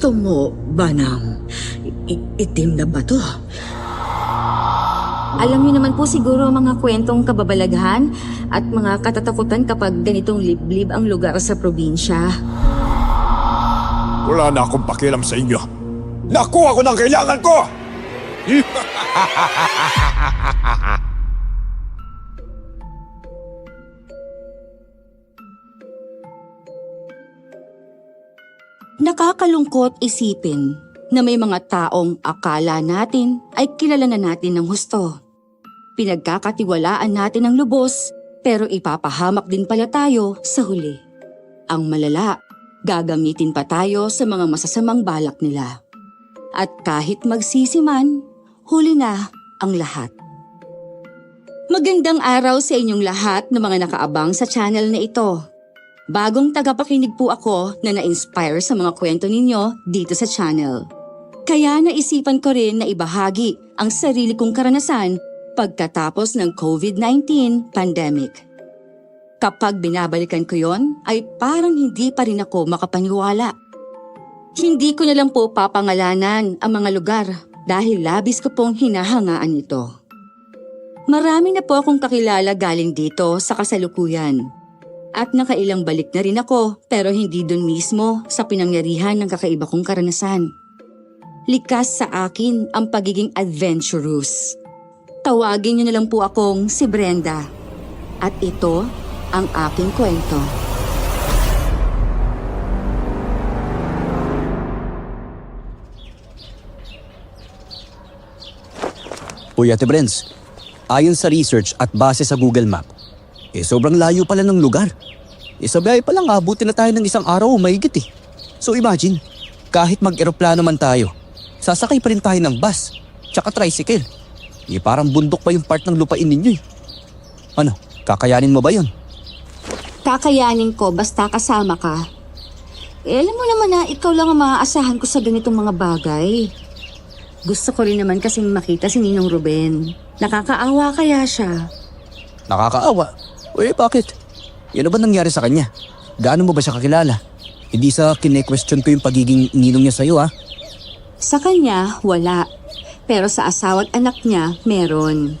gusto mo ba ng itim na bato? Alam niyo naman po siguro ang mga kwentong kababalaghan at mga katatakutan kapag ganitong liblib ang lugar sa probinsya. Wala na akong pakialam sa inyo. Nakuha ko ng kailangan ko! Nakakalungkot isipin na may mga taong akala natin ay kilala na natin ng husto. Pinagkakatiwalaan natin ng lubos pero ipapahamak din pala tayo sa huli. Ang malala, gagamitin pa tayo sa mga masasamang balak nila. At kahit magsisi man, huli na ang lahat. Magandang araw sa inyong lahat na mga nakaabang sa channel na ito. Bagong tagapakinig po ako na na-inspire sa mga kwento ninyo dito sa channel. Kaya naisipan ko rin na ibahagi ang sarili kong karanasan pagkatapos ng COVID-19 pandemic. Kapag binabalikan ko yon, ay parang hindi pa rin ako makapaniwala. Hindi ko na lang po papangalanan ang mga lugar dahil labis ko pong hinahangaan ito. Marami na po akong kakilala galing dito sa kasalukuyan. At nakailang balik na rin ako pero hindi dun mismo sa pinangyarihan ng kakaiba kong karanasan. Likas sa akin ang pagiging adventurous. Tawagin niyo na lang po akong si Brenda. At ito ang aking kwento. Uy, Ate Brens, ayon sa research at base sa Google Map, sobrang layo pala ng lugar. Sa biyahe pa lang abutin na tayo ng isang araw o mahigit eh. So imagine, kahit mag-eroplano man tayo, sasakay pa rin tayo ng bus, tsaka tricycle. Parang bundok pa yung part ng lupain ninyo eh. Ano, kakayanin mo ba yun? Kakayanin ko basta kasama ka. Alam mo naman na ikaw lang ang maaasahan ko sa ganitong mga bagay. Gusto ko rin naman kasing makita si Ninong Ruben. Nakakaawa kaya siya. Nakakaawa? Bakit? Ano ba nangyari sa kanya? Gaano mo ba siya kakilala? Hindi sa kine-question ko yung pagiging ninong niya sa'yo ha? Sa kanya, wala. Pero sa asawa at anak niya, meron.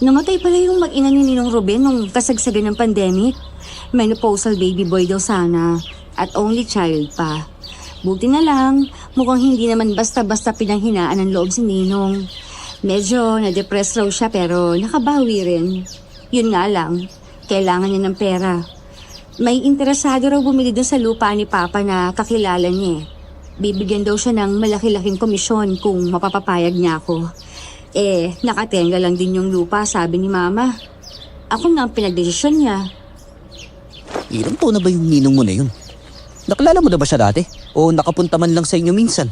Namatay pala yung mag-ina ni Ninong Ruben nung kasagsagan ng pandemic. Menopausal baby boy daw sana. At only child pa. Buti na lang, mukhang hindi naman basta-basta pinanghinaan ng loob si Ninong. Medyo na-depress raw siya pero nakabawi rin. Yun nga lang, kailangan niya ng pera. May interesado raw bumili dun sa lupa ni Papa na kakilala niya eh. Bibigyan daw siya ng malaki-laking komisyon kung mapapapayag niya ako. Nakatenga lang din yung lupa, sabi ni Mama. Ako na ang pinagdesisyon niya. Ilang taon na ba yung ninong mo na yun? Nakilala mo na ba siya dati? O nakapunta man lang sa inyo minsan?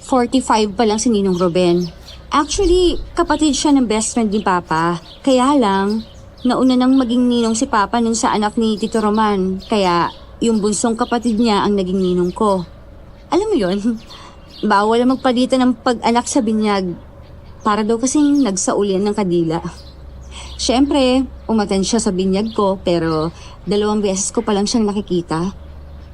45 pa lang si Ninong Ruben. Actually, kapatid siya ng best friend ni Papa. Kaya lang, nauna nang maging ninong si Papa nun sa anak ni Tito Roman. Kaya yung bunsong kapatid niya ang naging ninong ko. Alam mo yon, bawal ang magpalitan ng pag-anak sa binyag. Para daw kasing nagsaulian ng kadila. Siyempre, umatan siya sa binyag ko pero 2 beses ko pa lang siyang nakikita.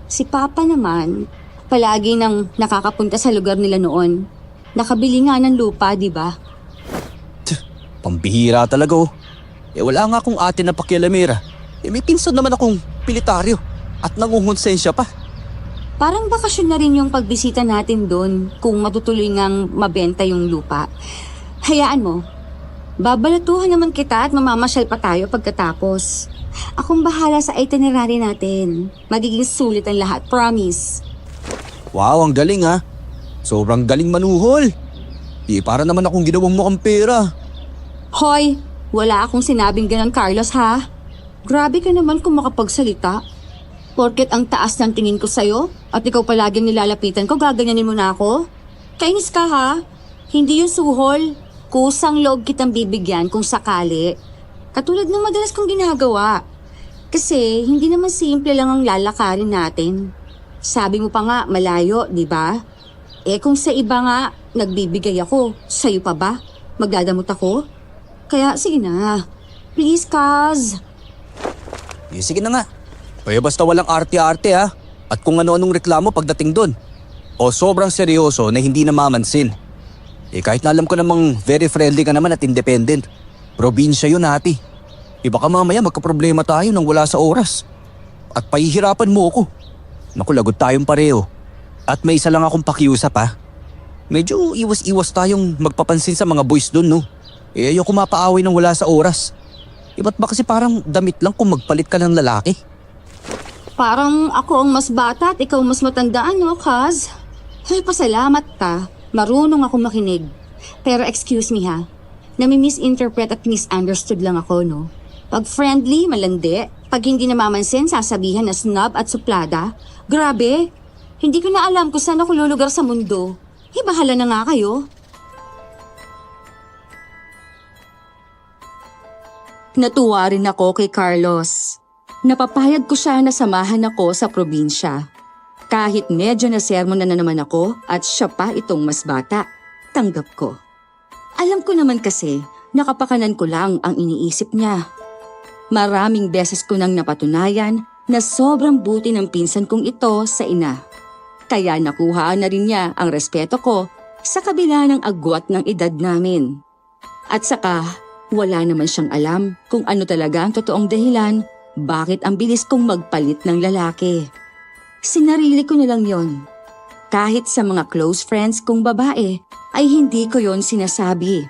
Si Papa naman, palagi nang nakakapunta sa lugar nila noon. Nakabili nga ng lupa, di ba? Pambihira talaga oh. Wala nga akong ate na pakialamera. May pinsan naman akong militaryo at nangungonsensya pa. Parang bakasyon na rin yung pagbisita natin doon kung matutuloy ngang mabenta yung lupa. Hayaan mo, babalatuhan naman kita at mamamasyal pa tayo pagkatapos. Akong bahala sa itinerary natin. Magiging sulit ang lahat, promise. Wow, ang galing ha. Sobrang galing manuhol. Para naman akong ginawang mukhang pera. Hoy, wala akong sinabing ganun, Carlos ha. Grabe ka naman kung makapagsalita. Porket ang taas ng tingin ko sa'yo at ikaw palaging nilalapitan ko, gaganyanin mo na ako? Kainis ka ha? Hindi yung suhol. Kusang loob kitang bibigyan kung sakali. Katulad ng madalas kong ginagawa. Kasi hindi naman simple lang ang lalakarin natin. Sabi mo pa nga, malayo, di ba? Kung sa iba nga, nagbibigay ako, sa'yo pa ba? Magdadamot ako? Kaya sige na. Please, Kaz. Sige na nga. Basta walang arte-arte ha. At kung ano-anong reklamo pagdating doon. o sobrang seryoso na hindi namamansin. Kahit na alam ko namang very friendly ka naman at independent. Probinsya yun ate. Baka mamaya magkaproblema tayo nang wala sa oras. At pahihirapan mo ako. Naku, lagot tayong pareho. At may isa lang akong pakiusap ha. Medyo iwas-iwas tayong magpapansin sa mga boys dun, no? Ayoko mapaaway nang wala sa oras. Ba't ba kasi parang damit lang kung magpalit ka ng lalaki? Parang ako ang mas bata at ikaw mas matandaan, no, Kaz? Ay, pasalamat ka. Marunong ako makinig. Pero excuse me ha, nami-misinterpret at misunderstood lang ako, no? Pag friendly, malandi. Pag hindi namamansin, sasabihan na snob at suplada. Grabe! Hindi ko na alam kung saan ako lulugar sa mundo. Bahala na nga kayo. Natuwa rin ako kay Carlos. Napapayag ko siya na samahan ako sa probinsya. Kahit medyo nasermon na naman ako at siya pa itong mas bata, tanggap ko. Alam ko naman kasi, nakapakanan ko lang ang iniisip niya. Maraming beses ko nang napatunayan na sobrang buti ng pinsan kong ito sa ina. Kaya nakuha na rin niya ang respeto ko sa kabila ng agwat ng edad namin. At saka, wala naman siyang alam kung ano talaga ang totoong dahilan bakit ang bilis kong magpalit ng lalaki. Sinarili ko na lang yon. Kahit sa mga close friends kong babae ay hindi ko yon sinasabi.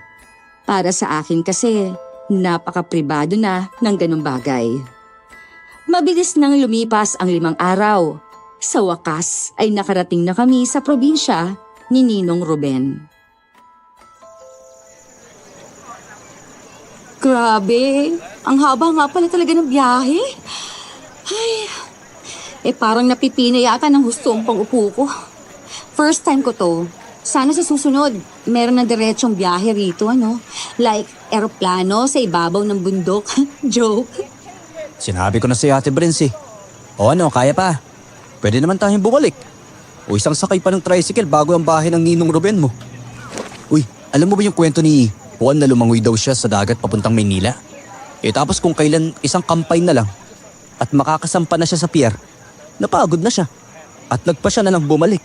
Para sa akin kasi, napaka-pribado na ng ganung bagay. Mabilis nang lumipas ang 5 araw. Sa wakas ay nakarating na kami sa probinsya ni Ninong Ruben. Grabe, ang haba nga pala talaga ng biyahe. Ay, parang napipina yata ng husto ang pang-upo ko. First time ko to. Sana sa susunod, meron na diretsong biyahe rito, ano? Like, eroplano sa ibabaw ng bundok. Joke. Sinabi ko na si Ate Brence eh. O ano, kaya pa? Pwede naman tayong bumalik. O isang sakay pa ng tricycle bago ang bahay ng Ninong Ruben mo. Uy, alam mo ba yung kwento ni Juan na lumangoy daw siya sa dagat papuntang Maynila? Tapos kung kailan isang kampay na lang at makakasampa na siya sa pier, napagod na siya at nagpa siya na lang bumalik.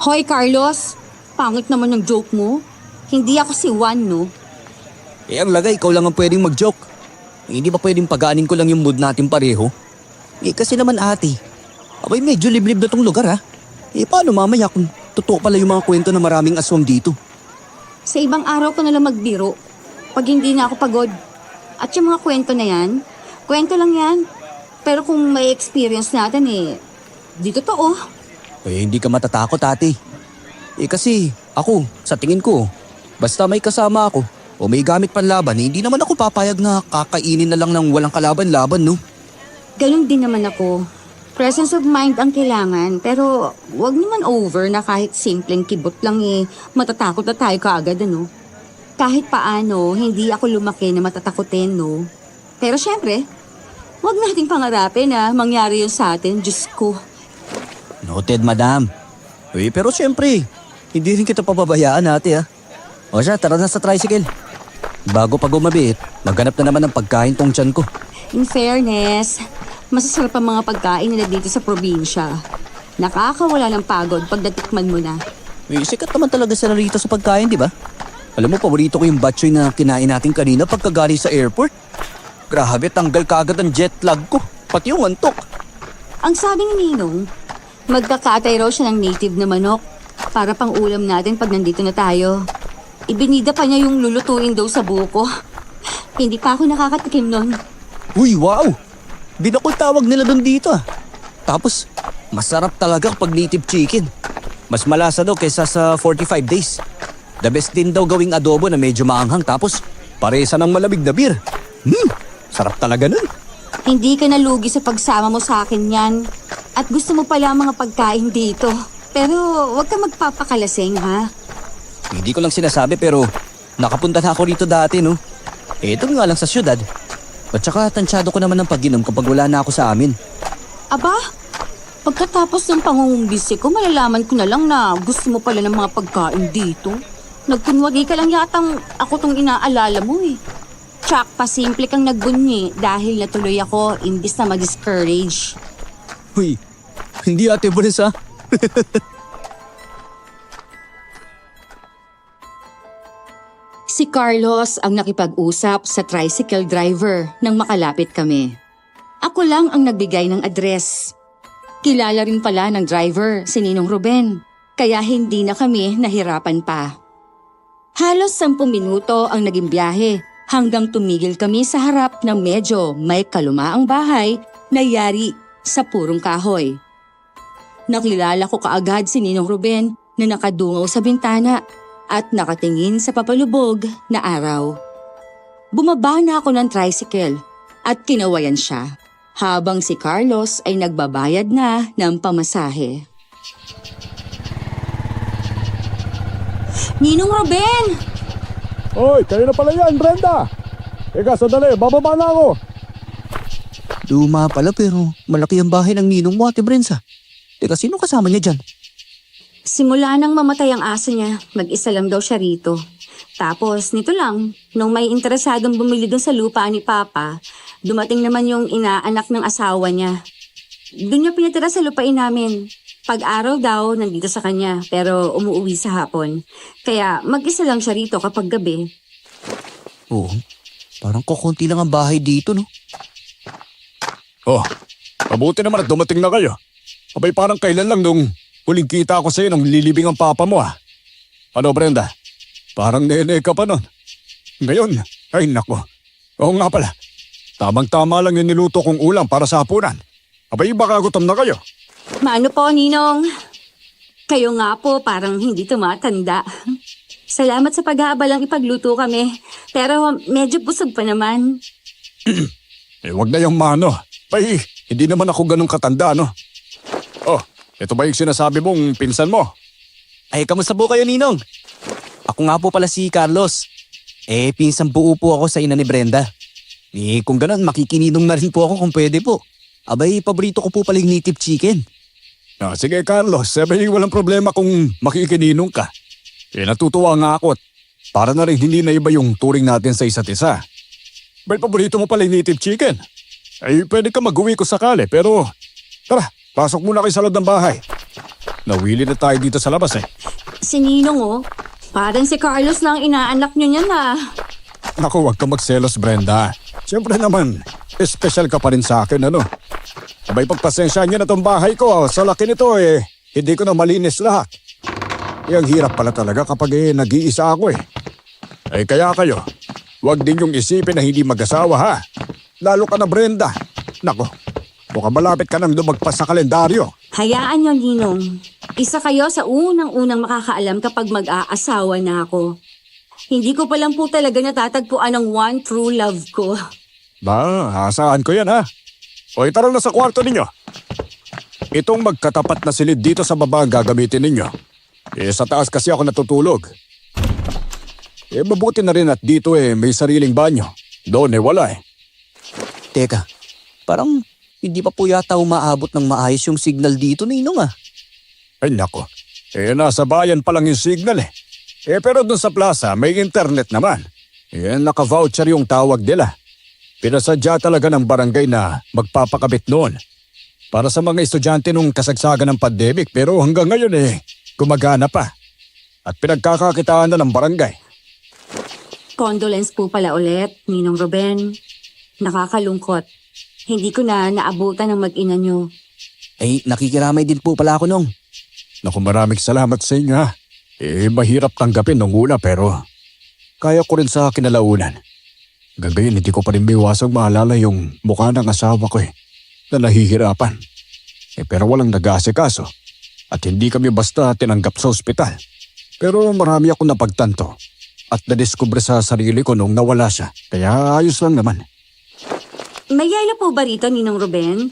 Hoy Carlos, pangit naman yung joke mo. Hindi ako si Juan, no? Ang lagay, ikaw lang ang pwedeng mag-joke. Hindi ba pwedeng pagaanin ko lang yung mood natin pareho? Kasi naman ate, abay medyo liblib na tong lugar ha. Paano mamaya kung totoo pala yung mga kwento na maraming aswang dito? Sa ibang araw ko na lang magbiro. Pag hindi na ako pagod. At yung mga kwento na yan, kwento lang yan. Pero kung may experience natin di totoo. Hindi ka matatakot ate. Kasi ako, sa tingin ko, basta may kasama ako o may gamit panlaban, hindi naman ako papayag na kakainin na lang ng walang kalaban-laban, no? Ganun din naman ako. Presence of mind ang kailangan, pero wag naman over na kahit simpleng kibot lang matatakot na tayo kaagad, ano? Kahit paano, hindi ako lumaki na matatakotin, no? Pero syempre, wag nating pangarapin na mangyari yun sa atin, Diyos ko. Noted, madam. Pero syempre, hindi rin kita pababayaan ate ha. O siya, tara na sa tricycle. Bago pa gumabit, maghanap na naman ng pagkain tong tiyan ko. In fairness, masasarap ang mga pagkain nila dito sa probinsya. Nakakawala ng pagod pag natikman mo na. Sikat naman talaga sila rito sa pagkain, di ba? Alam mo, paborito ko yung batchoy na kinain natin kanina pagkagaling sa airport. Grabe, tanggal kaagad ang jet lag ko. Pati yung antok. Ang sabi ni Ninong, magkakatay raw siya ng native na manok para pang ulam natin pag nandito na tayo. Ibinida pa niya yung lulutuin daw sa buko. Hindi pa ako nakakatikim nun. Uy, wow! Binakol tawag nila doon dito ah. Tapos, masarap talaga kapag native chicken. Mas malasa daw kaysa sa 45 days. The best din daw gawing adobo na medyo maanghang tapos paresa ng malamig na beer. Sarap talaga nun. Hindi ka nalugi sa pagsama mo sa akin yan. At gusto mo pala ang mga pagkain dito. Pero huwag ka magpapakalasing, ha? Hindi ko lang sinasabi pero nakapunta na ako rito dati, no? Ito nga lang sa syudad. At saka tansyado ko naman ng pag-inom kapag wala na ako sa amin. Aba, pagkatapos ng pangungumbisi ko, malalaman ko na lang na gusto mo pala ng mga pagkain dito. Nagkunwagi ka lang yatang ako tong inaalala mo eh. Tsak, pasimple kang nagbunyi dahil natuloy ako imbis na ma-discourage. Uy, hindi ate Bressa. Si Carlos ang nakipag-usap sa tricycle driver nang makalapit kami. Ako lang ang nagbigay ng address. Kilala rin pala ng driver si Ninong Ruben, kaya hindi na kami nahirapan pa. Halos 10 minuto ang naging biyahe hanggang tumigil kami sa harap ng medyo may kalumaang bahay na yari sa purong kahoy. Nakilala ko kaagad si Ninong Ruben na nakadungaw sa bintana at nakatingin sa papalubog na araw. Bumaba na ako ng tricycle at kinawayan siya habang si Carlos ay nagbabayad na ng pamasahe. Ninong Ruben! Hoy, kayo na pala yan, Brenda! Eka, sandali, bababa na ako! Luma pala pero malaki ang bahay ng ninong mo, Ate Brenza. Teka, sino kasama niya dyan? Simula nang mamatay ang aso niya, mag-isa lang daw siya rito. Tapos nito lang, nung may interesadong bumili dun sa lupa ni Papa, dumating naman yung inaanak ng asawa niya. Doon niya pinatira sa lupain namin. Pag-araw daw, nandito sa kanya, pero umuwi sa hapon. Kaya mag-isa lang siya rito kapag gabi. Oo, parang kukunti lang ang bahay dito, no? Oh, mabuti naman at dumating na kayo. Abay, parang kailan lang nung huling kita ko sa'yo nung lilibing ang papa mo ah. Ano, Brenda? Parang nene ka pa nun. Ngayon, ay nako. Oo nga pala. Tamang-tama lang yung niluto kong ulam para sa hapunan. Abay, baka gutom na kayo. Maano po, Ninong? Kayo nga po parang hindi tumatanda. Salamat sa pag-aabalang ipagluto kami. Pero medyo busog pa naman. Wag na yung mano. Bay, hindi naman ako ganun katanda, no? Oh, ito ba yung sinasabi mong pinsan mo? Ay, kamusta po kayo, Ninong? Ako nga po pala si Carlos. Pinsang buo po ako sa ina ni Brenda. Kung ganun, makikininong na rin po ako kung pwede po. Abay, paborito ko po pala yung native chicken. Sige, Carlos. Sabi, walang problema kung makikininong ka. Natutuwa nga ako at para na rin hindi na iba yung turing natin sa isa't isa. Bay, paborito mo pala yung native chicken. Ay, pwede ka mag-uwi ko sakali, pero tara, pasok muna kayo sa loob ng bahay. Nawili na tayo dito sa labas eh. Si Ninong oh, parang si Carlos na ang inaanak niyo niyan ah. Naku, huwag ka magselos, Brenda. Siyempre naman, espesyal ka pa rin sa akin, ano? Abay, pagpasensya niyo na tong bahay ko. Sa laki nito hindi ko na malinis lahat. Ang hirap pala talaga kapag nag-iisa ako eh. Kaya kayo, huwag din yung isipin na hindi mag-asawa ha. Lalo ka na, Brenda. Naku, mukhang malapit ka nang lumagpas sa kalendaryo. Hayaan niyo, Ninong. Isa kayo sa unang-unang makakaalam kapag mag-aasawa na ako. Hindi ko pa lang po talaga natatagpuan ang one true love ko. Ba, asahan ko yan ha. O tara na sa kwarto ninyo. Itong magkatapat na silid dito sa baba ang gagamitin ninyo. Sa taas kasi ako natutulog. Mabuti na rin at dito may sariling banyo. Doon wala eh. Teka, parang hindi pa po yata umaabot ng maayos yung signal dito, Ninong ah. Ay nako, nasa bayan pa lang yung signal eh. Pero doon sa plaza may internet naman. Naka-voucher yung tawag nila. Pinasadya talaga ng barangay na magpapakabit noon. Para sa mga estudyante nung kasagsagan ng pandemic pero hanggang ngayon gumagana pa. At pinagkakakitaan na ng barangay. Condolence po pala ulit, Ninong Ruben. Nakakalungkot. Hindi ko na naabutan ng mag-ina niyo. Nakikiramay din po pala ako nung. Naku, maraming salamat sa inyo ha. Mahirap tanggapin nung una pero kaya ko rin sa kinalaunan. Gagayon hindi ko pa rin biwasang maalala yung mukha ng asawa ko na nahihirapan. Pero walang nag-aasikaso at hindi kami basta tinanggap sa ospital. Pero marami akong napagtanto at nadiskubre sa sarili ko nung nawala siya. Kaya ayos lang naman. May yelo po ba rito, Ninong Ruben?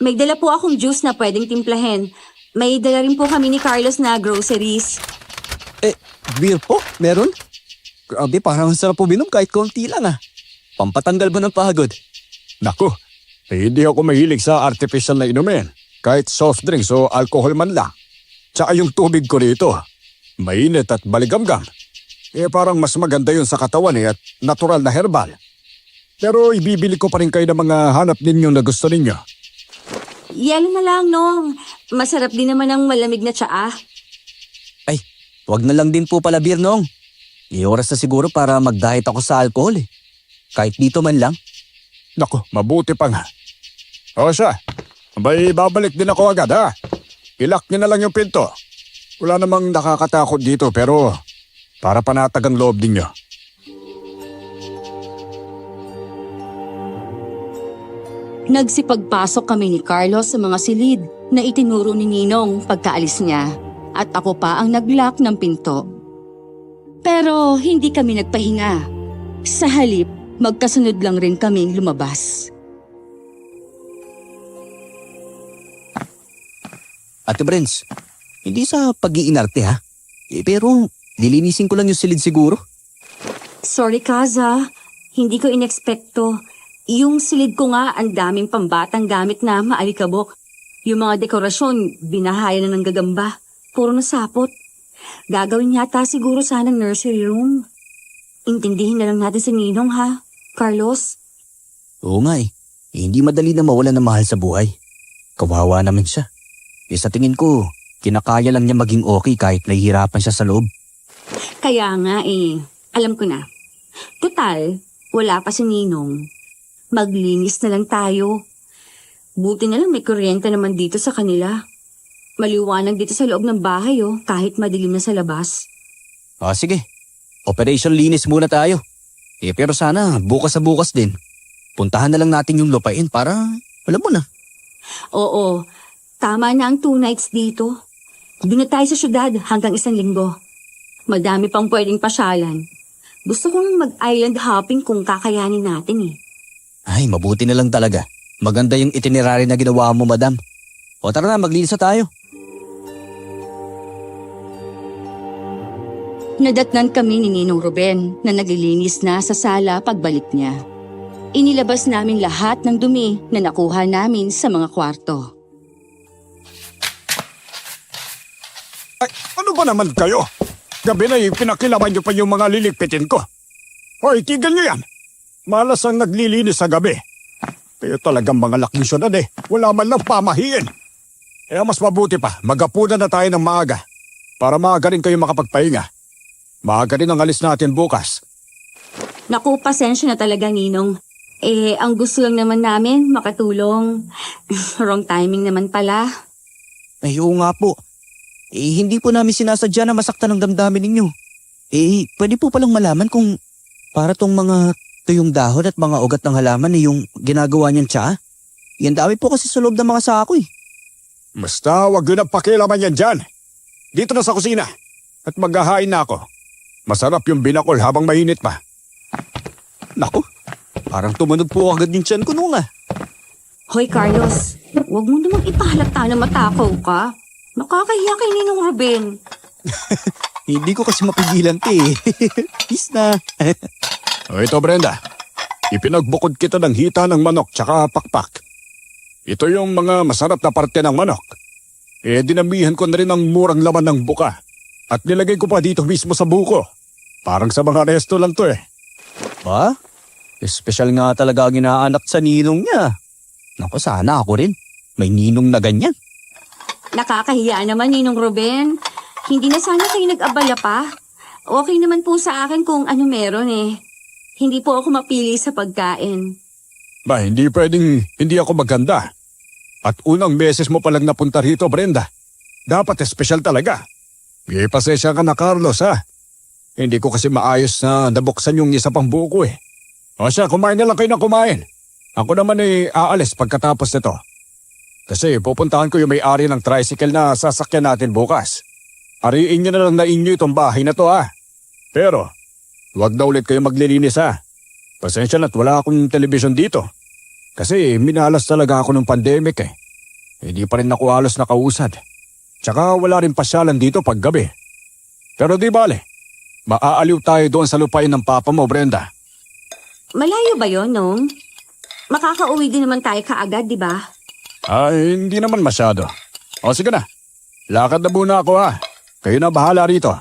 May dala po akong juice na pwedeng timplahin. May dala rin po kami ni Carlos na groceries. Beer po? Meron? Grabe, parang sarap uminom kahit konti lang ah. Pampatanggal ba ng pagod? Naku, hindi ako mahilig sa artificial na inumin. Kahit soft drinks o alcohol man lang. Tsaka yung tubig ko rito, mainit at baligamgam. Parang mas maganda yun sa katawan at natural na herbal. Pero ibibili ko pa rin kayo ng mga hanap ninyo na gusto ninyo. Yelo na lang, Nong. Masarap din naman ang malamig na tsaa. Wag na lang din po pala beer, Nong. Oras na siguro para mag-diet ako sa alcohol eh. Kahit dito man lang. Naku, mabuti pa nga. O siya, abay babalik din ako agad ha. Ilak niyo na lang yung pinto. Wala namang nakakatakot dito pero para panatag ang loob ninyo. Nagsipagpasok kami ni Carlos sa mga silid na itinuro ni Ninong pagkaalis niya at ako pa ang nag-lock ng pinto. Pero hindi kami nagpahinga. Sa halip, magkasunod lang rin kaming lumabas. Ate Brens, hindi sa pag-iinarte ha. Pero lilinisin ko lang yung silid siguro. Sorry, Kaza. Hindi ko inekspekto. Yung silid ko nga, ang daming pambatang gamit na maalikabok. Yung mga dekorasyon, binahaya na ng gagamba. Puro nasapot. Gagawin yata siguro sanang nursery room. Intindihin na lang natin si Ninong ha, Carlos. Oo nga eh. Hindi madali na mawala ng mahal sa buhay. Kawawa naman siya. Sa tingin ko, kinakaya lang niya maging okay kahit nahihirapan siya sa loob. Kaya nga alam ko na. Total, wala pa si Ninong. Maglinis na lang tayo. Buti na lang may kuryente naman dito sa kanila. Maliwanag dito sa loob ng bahay kahit madilim na sa labas. Sige. Operation linis muna tayo. Pero sana bukas sa bukas din. Puntahan na lang natin yung lupain para, alam mo na. Oo, tama na ang 2 nights dito. Doon na tayo sa syudad hanggang 1 linggo. Madami pang pwedeng pasyalan. Gusto kong mag-island hopping kung kakayanin natin Ay, mabuti na lang talaga. Maganda yung itinerary na ginawa mo, madam. O tara na, maglinis na tayo. Nadatnan kami ni Ninong Ruben na naglilinis na sa sala pagbalik niya. Inilabas namin lahat ng dumi na nakuha namin sa mga kwarto. Ay, ano ba naman kayo? Gabi na pinakilaman niyo pa yung mga liligpitin ko. Hoy, tigil niyo yan. Malas ang naglilinis sa gabi. Kayo talagang mga lakmisyonan Wala man lang pamahiin. Mas mabuti pa, magapunan na tayo ng maaga. Para maaga rin kayo makapagpahinga. Maaga rin ang alis natin bukas. Naku, pasensya na talaga, Ninong. Ang gusto lang naman namin, makatulong. Wrong timing naman pala. Ay, oo nga po. Hindi po namin sinasadya na masaktan ang damdamin ninyo. Pwede po palang malaman kung para tong mga tuyong dahon at mga ugat ng halaman yung ginagawa niyang tsa. Yan dami po kasi sa loob ng mga sako Basta wag yun ang pakialaman yan dyan. Dito na sa kusina. At maghahain na ako. Masarap yung binakol habang mainit pa. Naku, parang tumunog po agad yung tiyan ko nung Hoy, Carlos, huwag mo namang ipahalata na matakaw ka. Nakakahiya kay Ninong Ruben. Hindi ko kasi mapigilan Peace na. O ito, Brenda. Ipinagbukod kita ng hita ng manok tsaka pakpak. Ito yung mga masarap na parte ng manok. Dinamihan ko na rin ang murang laman ng buka. At nilagay ko pa dito mismo sa buko. Parang sa mga resto lang to Ba? Espesyal nga talaga ang inaanak sa ninong niya. Naku, sana ako rin. May ninong na ganyan. Nakakahiya naman, Ninong Ruben. Hindi na sana kayo nag-abala pa. Okay naman po sa akin kung ano meron Hindi po ako mapili sa pagkain. Ba, hindi pwedeng hindi ako maganda. At unang beses mo palang napunta rito, Brenda. Dapat espesyal talaga. Pasensya ka na, Carlos, ha? Hindi ko kasi maayos na nabuksan yung isa pang buko O siya, kumain na lang kayo na kumain. Ako naman aalis pagkatapos nito. Kasi pupuntahan ko yung may-ari ng tricycle na sasakyan natin bukas. Ariin nyo na lang na inyo itong bahay na to, ha? Pero, huwag na ulit kayo maglilinis, ha? Pasensya na't wala akong telebisyon dito. Kasi minalas talaga ako ng pandemic Hindi pa rin ako halos nakausad. Tsaka wala rin pasyalan dito pag gabi. Pero di bale, maaaliw tayo doon sa lupain ng papa mo, Brenda. Malayo ba yon, Nong? Makakauwi din naman tayo kaagad, di ba? Ay, hindi naman masyado. O sige na, lakad na muna ako ha. Kayo na bahala rito.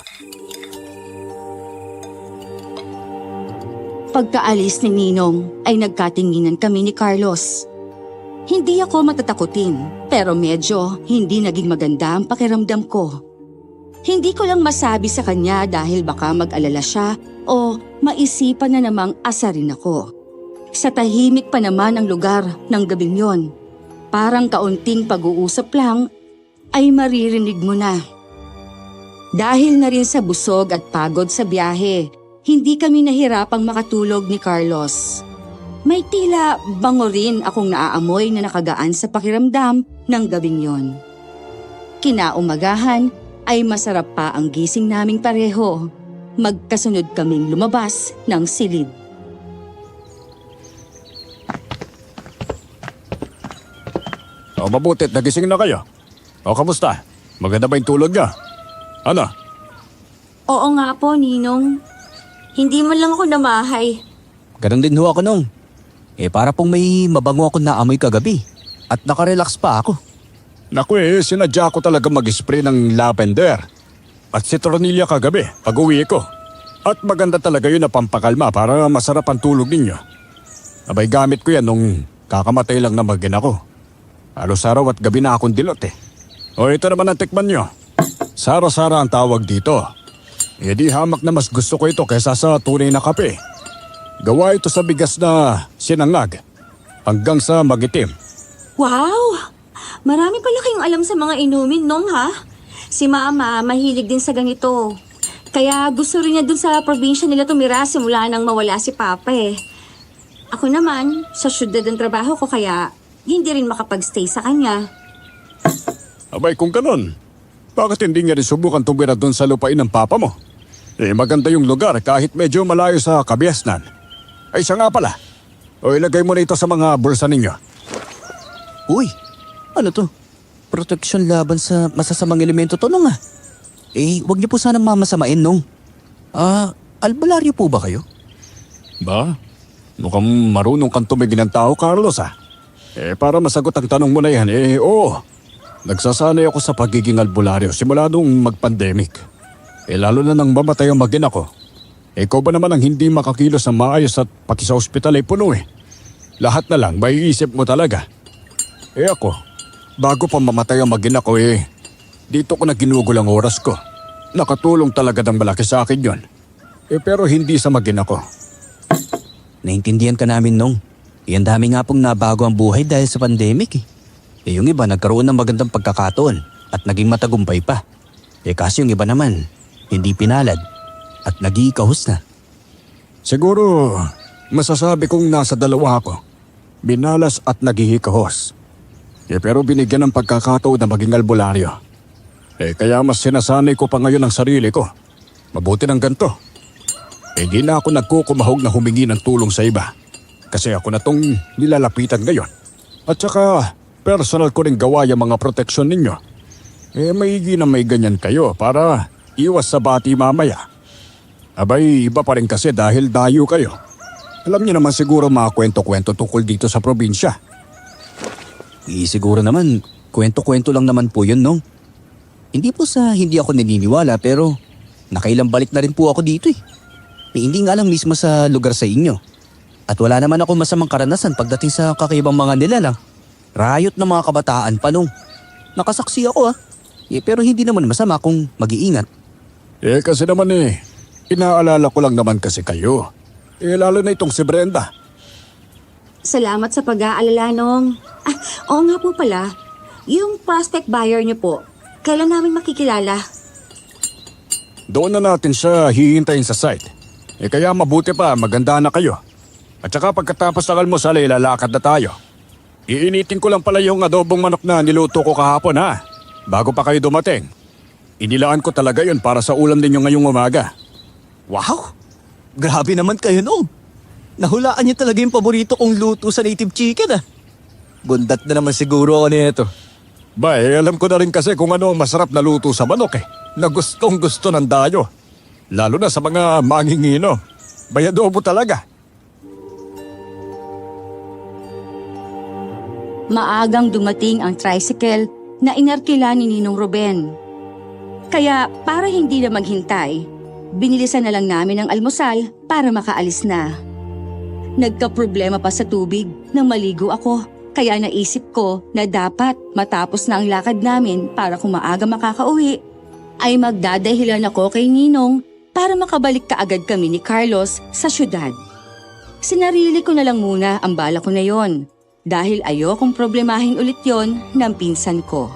Pagkaalis ni Ninong ay nagkatinginan kami ni Carlos. Hindi ako matatakutin pero medyo hindi naging maganda ang pakiramdam ko. Hindi ko lang masabi sa kanya dahil baka mag-alala siya o maisipan na namang asarin ako. Sa tahimik pa naman ang lugar ng gabing yon. Parang kaunting pag-uusap lang ay maririnig mo na. Dahil na rin sa busog at pagod sa biyahe, hindi kami nahirapang makatulog ni Carlos. May tila bango rin akong naaamoy na nakagaan sa pakiramdam ng gabing yon. Kinaumagahan ay masarap pa ang gising naming pareho. Magkasunod kaming lumabas ng silid. Mabuti, nagising na kayo. Kamusta? Maganda ba yung tulog niya? Ano? Oo nga po, Ninong. Hindi man lang ako namahay. Ganon din ho ako nung. Para pong may mabango ako na amoy kagabi. At nakarelax pa ako. Naku sinadya ko talaga mag-spray ng lavender at citronilla kagabi pag uwi ko. At maganda talaga yun na pampakalma para masarap ang tulog ninyo. Abay gamit ko yan nung kakamatay lang na magin ako. Halos araw at gabi na akong dilot O ito naman ang tikman nyo. Sara-sara ang tawag dito. Di hamak na mas gusto ko ito kaysa sa tunay na kape. Gawa ito sa bigas na sinangag hanggang sa magitim. Wow! Marami pala kayong alam sa mga inumin, Nong, ha? Si Mama, mahilig din sa ganito. Kaya gusto rin niya dun sa probinsya nila tumira simula nang mawala si Papa Ako naman, sa syudad ang trabaho ko kaya hindi rin makapag-stay sa kanya. Abay kung ganon, bakit hindi nga rin subukan tumira doon sa lupain ng papa mo? Maganda yung lugar kahit medyo malayo sa Kabiasnan. Ay siya nga pala. Ilagay mo na ito sa mga bulsa ninyo. Uy, ano to? Proteksyon laban sa masasamang elemento to nung wag niyo po sana mamasamain nung. Albularyo po ba kayo? Ba? Mukhang marunong kang tumigil ng tao, Carlos para masagot ang tanong mo na yan, oo. Nagsasanay ako sa pagiging albularyo simula nung mag-pandemic. Lalo na nang mamatay ang magina ko. Ikaw ba naman ang hindi makakilos ng maayos at pati sa ospital ay puno Lahat na lang may isip mo talaga. Ako, bago pa mamatay ang magina ko dito ko na ginugol ang oras ko. Nakatulong talaga ng malaki sa akin yon. Pero hindi sa magina ko. Naintindihan ka namin nung. Yan dami nga pong nabago ang buhay dahil sa pandemic yung iba nagkaroon ng magandang pagkakataon at naging matagumpay pa. Kasi yung iba naman, hindi pinalad at nag-iikahos na. Siguro, masasabi kong nasa dalawa ako. Binalas at nag-iikahos. Pero binigyan ng pagkakataon na maging albularyo. Kaya mas sinasanay ko pa ngayon ang sarili ko. Mabuti ng ganito. Hindi na ako nagkukumahog na humingi ng tulong sa iba. Kasi ako na tong nilalapitan ngayon. At saka personal ko rin gawa yung mga proteksyon ninyo. Maigi na may ganyan kayo para iwas sa bati mamaya. Abay, iba pa rin kasi dahil dayo kayo. Alam niyo naman siguro mga kwento-kwento tungkol dito sa probinsya. Siguro naman, kwento-kwento lang naman po yun, no? Hindi po sa hindi ako naniniwala pero nakailang balik na rin po ako dito hindi nga lang mismo sa lugar sa inyo. At wala naman ako masamang karanasan pagdating sa kakaibang mga nilalang. Rayot ng mga kabataan pa nung. Nakasaksi ako pero hindi naman masama kung mag-iingat. Kasi naman inaalala ko lang naman kasi kayo. Lalo na itong si Brenda. Salamat sa pag-aalala, Nong. Oo nga po pala. Yung prospect buyer niyo po, kailan namin makikilala? Doon na natin siya hihintayin sa site. Kaya mabuti pa, maganda na kayo. At saka pagkatapos ng almusal lalakad na tayo. Iinitin ko lang pala yung adobong manok na niluto ko kahapon bago pa kayo dumating. Inilaan ko talaga yun para sa ulam ninyo ngayong umaga. Wow! Grabe naman kayo no. Nahulaan niyo talaga yung paborito kong luto sa native chicken Bundat na naman siguro ako nito. Alam ko na rin kasi kung ano ang masarap na luto sa manok na gustong gusto ng dayo. Lalo na sa mga mangingino. Adobo talaga. Maagang dumating ang tricycle na inarkila ni Ninong Ruben. Kaya para hindi na maghintay, binilisan na lang namin ang almusal para makaalis na. Nagka-problema pa sa tubig nang maligo ako, kaya naisip ko na dapat matapos na ang lakad namin para kung maaga makakauwi, ay magdadahilan ako kay Ninong para makabalik kaagad kami ni Carlos sa syudad. Sinarili ko na lang muna ang bala ko na yon dahil ayokong problemahin ulit yon ng pinsan ko.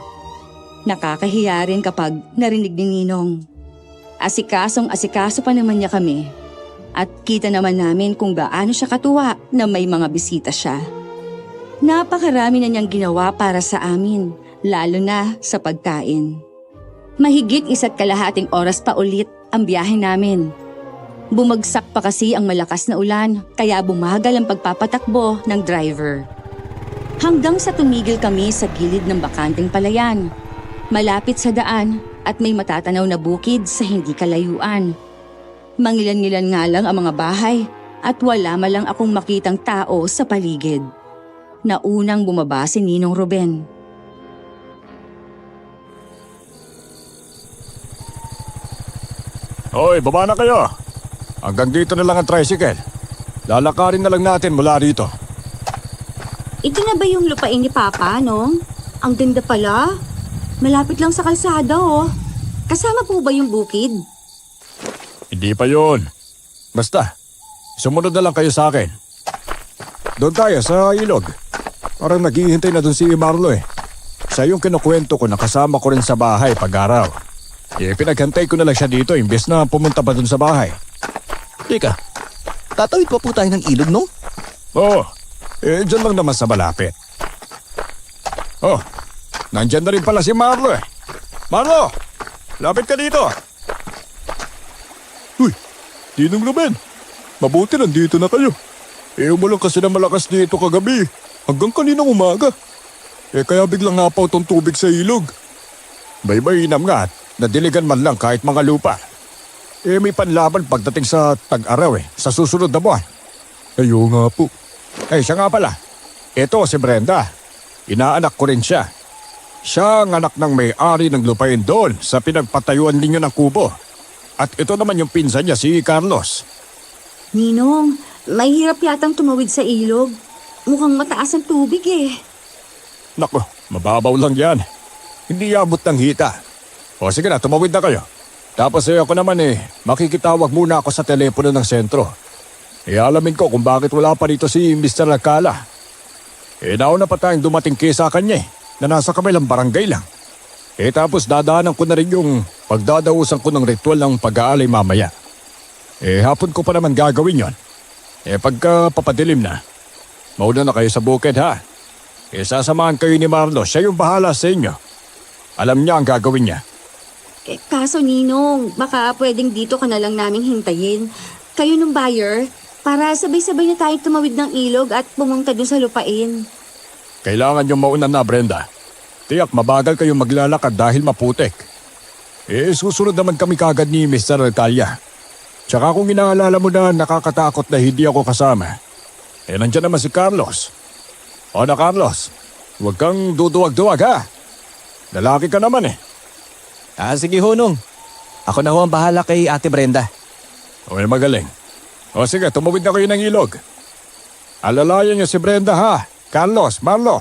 Nakakahiya rin kapag narinig ni Ninong. Asikasong-asikaso pa naman niya kami at kita naman namin kung gaano siya katuwa na may mga bisita siya. Napakarami na niyang ginawa para sa amin, lalo na sa pagkain. Mahigit 1.5 oras pa ulit ang biyahe namin. Bumagsak pa kasi ang malakas na ulan kaya bumagal ang pagpapatakbo ng driver. Hanggang sa tumigil kami sa gilid ng bakanteng palayan, malapit sa daan at may matatanaw na bukid sa hindi kalayuan. Mangilan-ngilan nga lang ang mga bahay at wala malang akong makitang tao sa paligid. Naunang bumaba si Ninong Ruben. Hoy, baba na kayo. Hanggang dito na lang ang tricycle. Lalakarin na lang natin mula rito. Ito na ba yung lupain ni Papa, no? Ang ganda pala. Malapit lang sa kalsada, oh. Kasama po ba yung bukid? Hindi pa yun. Basta, sumunod na lang kayo sa akin. Doon tayo sa ilog. Parang naghihintay na doon si Marlo eh. Siya yung kinukwento ko na kasama ko rin sa bahay pag-araw. Pinaghantay ko na lang siya dito imbes na pumunta pa doon sa bahay. Teka, tatawid pa po tayo ng ilog, no? Oo, dyan lang naman sa malapit. Oh, nandyan na rin pala si Marlo eh. Marlo, lapit ka dito. Uy, Ninong Ruben, mabuti nandito na kayo. Umulan kasi na malakas dito kagabi, hanggang kaninang umaga. Kaya biglang napaw tong tubig sa ilog. May-mainam nga at nadiligan man lang kahit mga lupa. May panlaban pagdating sa tag-araw sa susunod na buwan. Ayo nga po. Siya nga pala. Ito si Brenda. Inaanak ko rin siya. Siya ang anak ng may-ari ng lupain doon sa pinagpatayuan ninyo ng kubo. At ito naman yung pinsan niya, si Carlos. Ninong, may hirap yatang tumawid sa ilog. Mukhang mataas ang tubig eh. Nako, mababaw lang yan. Hindi abot ng hita. O sige na, tumawid na kayo. Tapos ako naman makikitawag muna ako sa telepono ng sentro. Alamin ko kung bakit wala pa rito si Mr. Alcala. Nauna pa tayong dumating kesa kanya na nasa kabilang barangay lang. Tapos dadaanan ko na rin yung pagdadausan ko ng ritual ng pag-aalay mamaya. Hapon ko pa naman gagawin yon. Pagka papadilim na, mauna na kayo sa bukid ha. Sasamahan kayo ni Marlo, siya yung bahala sa inyo. Alam niya ang gagawin niya. Kaso Ninong, baka pwedeng dito ka na lang namin hintayin. Kayo ng buyer, para sabay-sabay na tayong tumawid ng ilog at pumunta dun sa lupain. Kailangan yung mauna na, Brenda. Tiyak mabagal kayong maglalakad dahil maputik. Susunod naman kami kagad ni Mr. Alcala. Tsaka kung inaalala mo na nakakatakot na hindi ako kasama, nandiyan naman si Carlos. O na Carlos, huwag kang duduwag-duwag ha. Lalaki ka naman Sige Honong. Ako na ho ang bahala kay Ate Brenda. Magaling. O sige, tumawid na kayo ng ilog. Alalayan niyo si Brenda ha. Carlos, Marlo.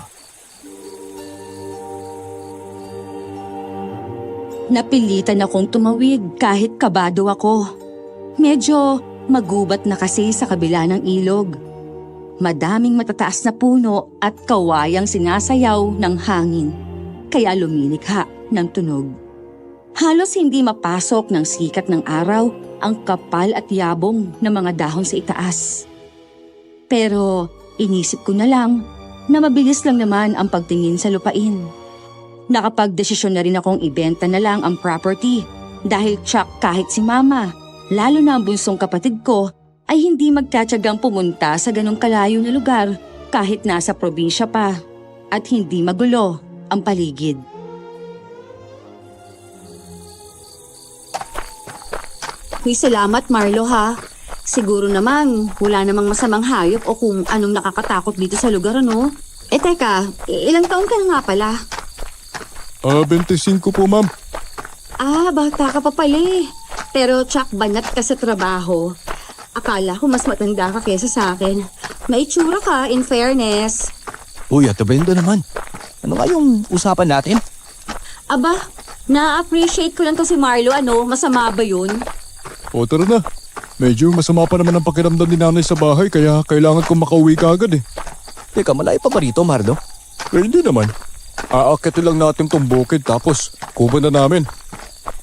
Napilitan akong tumawid kahit kabado ako. Medyo magubat na kasi sa kabila ng ilog. Madaming matataas na puno at kawayang sinasayaw ng hangin, kaya lumilikha ng tunog. Halos hindi mapasok ng sikat ng araw ang kapal at yabong ng mga dahon sa itaas. Pero inisip ko na lang na mabilis lang naman ang pagtingin sa lupain. Nakapagdesisyon na rin akong ibenta na lang ang property dahil tsak kahit si Mama, lalo na ang bunsong kapatid ko, ay hindi magtatyagang pumunta sa ganong kalayo na lugar kahit nasa probinsya pa at hindi magulo ang paligid. Huy, salamat Marlo ha. Siguro naman, wala namang masamang hayop o kung anong nakakatakot dito sa lugar, ano? Teka, ilang taon ka na nga pala? 25 po, ma'am. Bata ka pa pala eh. Pero tsak banat ka sa trabaho. Akala ko mas matanda ka kesa sa akin. May itsura ka, in fairness. Uy, Ate Brenda naman. Ano nga yung usapan natin? Aba, Na-appreciate ko lang to si Marlo, ano? Masama ba yun? O tara na. Medyo masama pa naman ang pakiramdam ni nanay sa bahay kaya kailangan kong makauwi ka agad eh. Teka, malayo pa ba rito, Marlo? Hindi naman. Aakitin lang natin tong bukid tapos kuba na namin.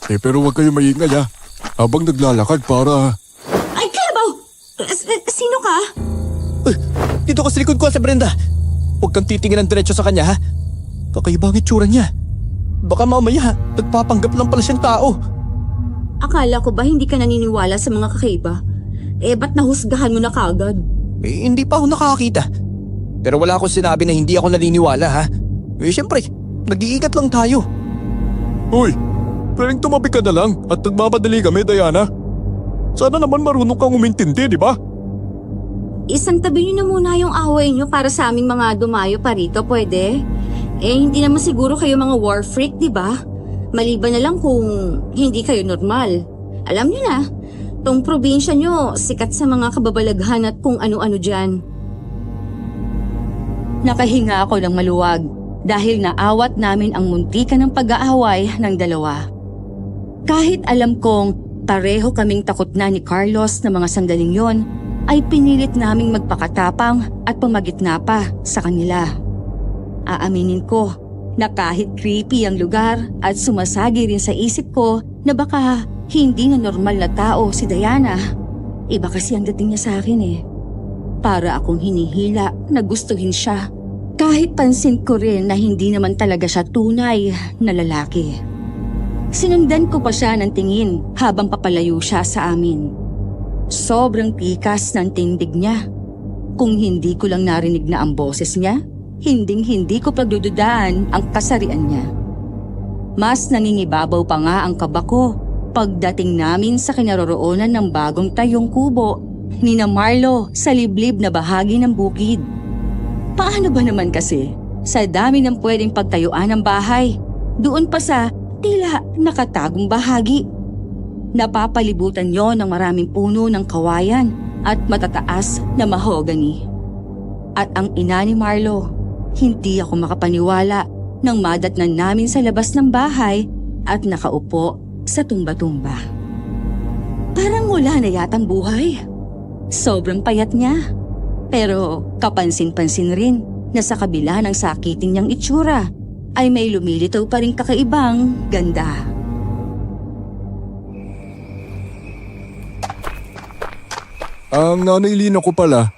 Pero huwag kayo maingay ha. Habang naglalakad para... Ay, Kalabaw! Sino ka? Dito ka sa likod ko, sa Brenda. Huwag kang titingin ng diretso sa kanya, ha? Kakaibang itsura niya. Baka mamaya, nagpapanggap lang pala siyang tao. Akala ko ba hindi ka naniniwala sa mga kakaiba? Ba't nahusgahan mo na kagad? Hindi pa ako nakakakita. Pero wala akong sinabi na hindi ako naniniwala, ha? Siyempre, nag-iingat lang tayo. Uy, pwedeng tumabi ka na lang at nagmamadali kami, Diana. Sana naman marunong kang umintindi, di ba? Isang tabi niyo na muna yung away niyo para sa aming mga dumayo pa rito, pwede? Hindi naman siguro kayo mga war freak, di ba? Maliban na lang kung hindi kayo normal. Alam niyo na, tong probinsya niyo sikat sa mga kababalaghan at kung ano-ano dyan. Nakahinga ako ng maluwag dahil naawat namin ang muntikan ng pag-aaway ng dalawa. Kahit alam kong pareho kaming takot na ni Carlos na mga sandaling yon, ay pinilit naming magpakatapang at pumagitna pa sa kanila. Aaminin ko na kahit creepy ang lugar at sumasagi rin sa isip ko na baka hindi na normal na tao si Diana. Iba kasi ang dating niya sa akin eh. Para akong hinihila na gustuhin siya. Kahit pansin ko rin na hindi naman talaga siya tunay na lalaki. Sinundan ko pa siya ng tingin habang papalayo siya sa amin. Sobrang tikas ng tindig niya. Kung hindi ko lang narinig na ang boses niya, hinding-hindi ko pagdududaan ang kasarian niya. Mas nangingibabaw pa nga ang kaba ko pagdating namin sa kinaroroonan ng bagong tayong kubo ni na Marlo sa liblib na bahagi ng bukid. Paano ba naman kasi? Sa dami ng pwedeng pagtayuan ng bahay, doon pa sa tila nakatagong bahagi. Napapalibutan yon ng maraming puno ng kawayan at matataas na mahogany. At ang ina ni Marlo, hindi ako makapaniwala nang madatnan namin sa labas ng bahay at nakaupo sa tumba-tumba. Parang wala na yatang buhay. Sobrang payat niya. Pero kapansin-pansin rin na sa kabila ng sakitin niyang itsura ay may lumilitaw pa rin kakaibang ganda. Ang nanay Lina ko pala,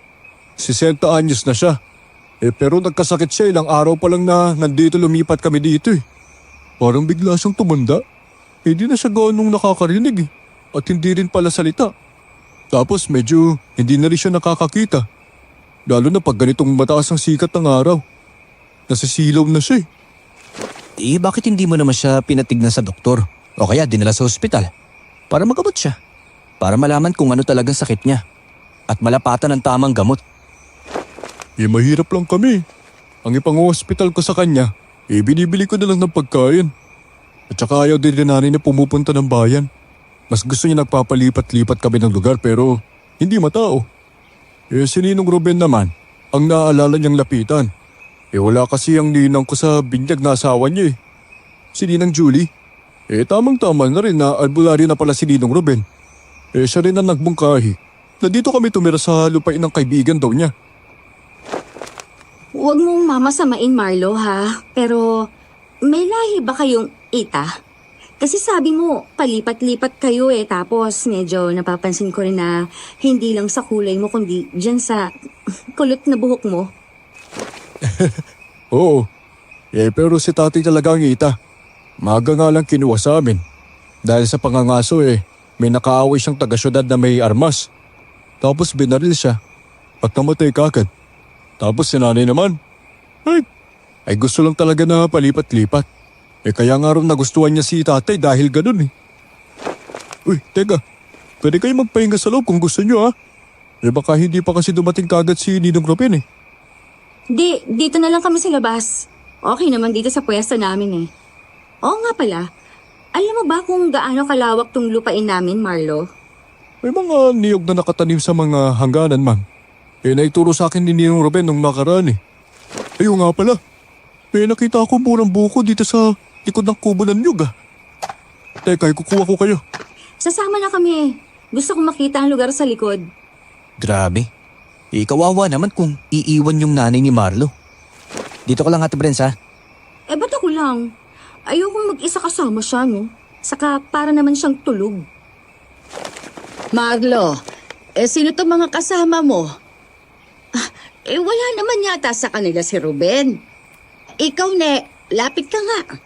60 anyos na siya. Pero nagkasakit siya ilang araw pa lang na nandito lumipat kami dito eh. Parang bigla siyang tumanda. Hindi na siya ganong nakakarinig eh. At hindi rin pala salita. Tapos medyo hindi na rin siya nakakakita. Lalo na pag ganitong mataas ang sikat ng araw. Nasisilaw na siya eh. Bakit hindi mo naman siya pinatignan sa doktor? O kaya dinala sa ospital? Para magabot siya. Para malaman kung ano talagang sakit niya. At malapatan ng tamang gamot. Mahirap lang kami. Ang ipang-hospital ko sa kanya, binibili ko na lang ng pagkain. At saka ayaw din nanay na pumupunta ng bayan. Mas gusto niya nagpapalipat-lipat kami ng lugar pero hindi matao. Si Ninong Ruben naman, ang naaalala niyang lapitan. Wala kasi ang ninang ko sa binyag na asawa niya eh. Si Ninang Julie. Tamang-tama na rin na albularyo na pala si Ninong Ruben. Siya rin ang nagbungkahi. Na dito kami tumira sa lupain ng kaibigan daw niya. Huwag mong mamasamain, Marlo, ha? Pero may lahi ba kayong ita? Kasi sabi mo, palipat-lipat kayo eh. Tapos medyo napapansin ko rin na hindi lang sa kulay mo kundi dyan sa kulot na buhok mo. Oo. Pero si tatay talaga ang ita. Maaga nga lang kinuha sa amin. Dahil sa pangangaso may nakaaway siyang taga-syudad na may armas. Tapos binaril siya. At namatay kagad. Tapos si nanay naman, ay gusto lang talaga na palipat-lipat. Kaya nga rin nagustuhan niya si tatay dahil ganun eh. Uy, teka, pwede kayo magpahinga sa loob kung gusto niyo ha? Baka hindi pa kasi dumating kagad si Ninong Ruben eh. Dito na lang kami sa labas. Okay naman dito sa pwesto namin eh. Oo nga pala, alam mo ba kung gaano kalawak tong lupain namin, Marlo? May mga niyog na nakatanim sa mga hangganan, ma'am. Naituro sa akin ni Ninong Ruben nung nakaraan eh. Ayun nga pala. Nakita ako murang buko dito sa likod ng kubo ng niyog ah. Teka, kukuha ko kayo. Sasama na kami. Gusto kong makita ang lugar sa likod. Grabe. Kawawa naman kung iiwan yung nanay ni Marlo. Dito ka lang, Ate Brens, ha? Ba't ako lang? Ayokong mag-isa kasama siya, no? Saka para naman siyang tulog. Marlo, sino to mga kasama mo? Wala naman yata sa kanila si Ruben. Ikaw, Ne, lapit ka nga.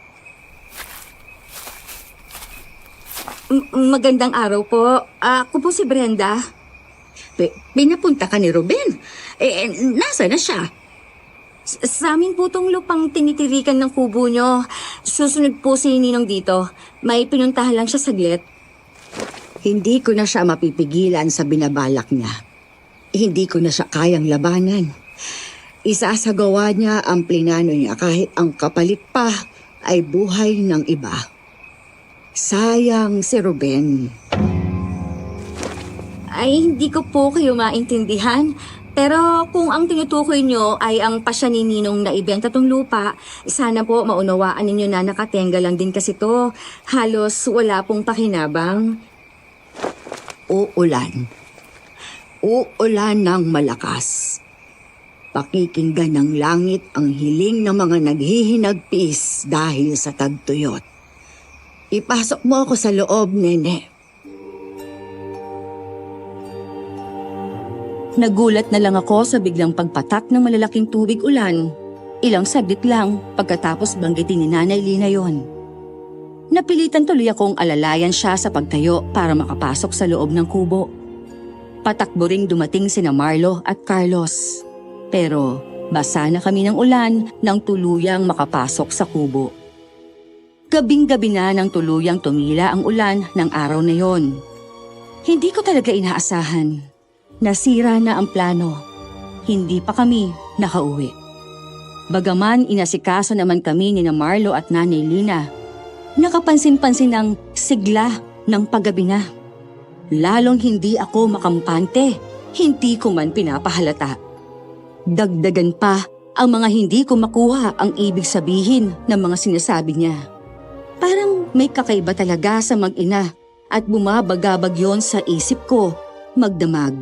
Magandang araw po. Ako po si Brenda. Pinapunta ka ni Ruben. Nasa na siya? Sa amin po tong lupang tinitirikan ng kubo nyo. Susunod po si Ninong dito. May pinuntahan lang siya saglit. Hindi ko na siya mapipigilan sa binabalak niya. Hindi ko na siya kayang labanan. Isasagawa niya ang plinano niya kahit ang kapalit pa ay buhay ng iba. Sayang si Ruben. Ay, hindi ko po kayo maintindihan. Pero kung ang tinutukoy nyo ay ang pasya ni Ninong na ibenta tong lupa, sana po maunawaan ninyo na nakatenga lang din kasi to. Halos wala pong pakinabang. Uulan. Uulan ng malakas. Pakikinggan ng langit ang hiling ng mga naghihinagpis dahil sa tagtuyot. Ipasok mo ako sa loob, Nene. Nagulat na lang ako sa biglang pagpatak ng malalaking tubig ulan. Ilang saglit lang pagkatapos banggitin ni Nanay Lina yon. Napilitan tuloy akong alalayan siya sa pagtayo para makapasok sa loob ng kubo. Patakbo ring dumating sina Marlo at Carlos. Pero basa na kami ng ulan nang tuluyang makapasok sa kubo. Gabing-gabi na nang tuluyang tumila ang ulan ng araw na yon. Hindi ko talaga inaasahan. Nasira na ang plano. Hindi pa kami nakauwi. Bagaman inasikaso naman kami ni na Marlo at Nanay Lina, nakapansin-pansin ng sigla ng paggabi na. Lalong hindi ako makampante, hindi ko man pinapahalata. Dagdagan pa ang mga hindi ko makuha ang ibig sabihin ng mga sinasabi niya. Parang may kakaiba talaga sa mag-ina at bumabagabag yon sa isip ko magdamag.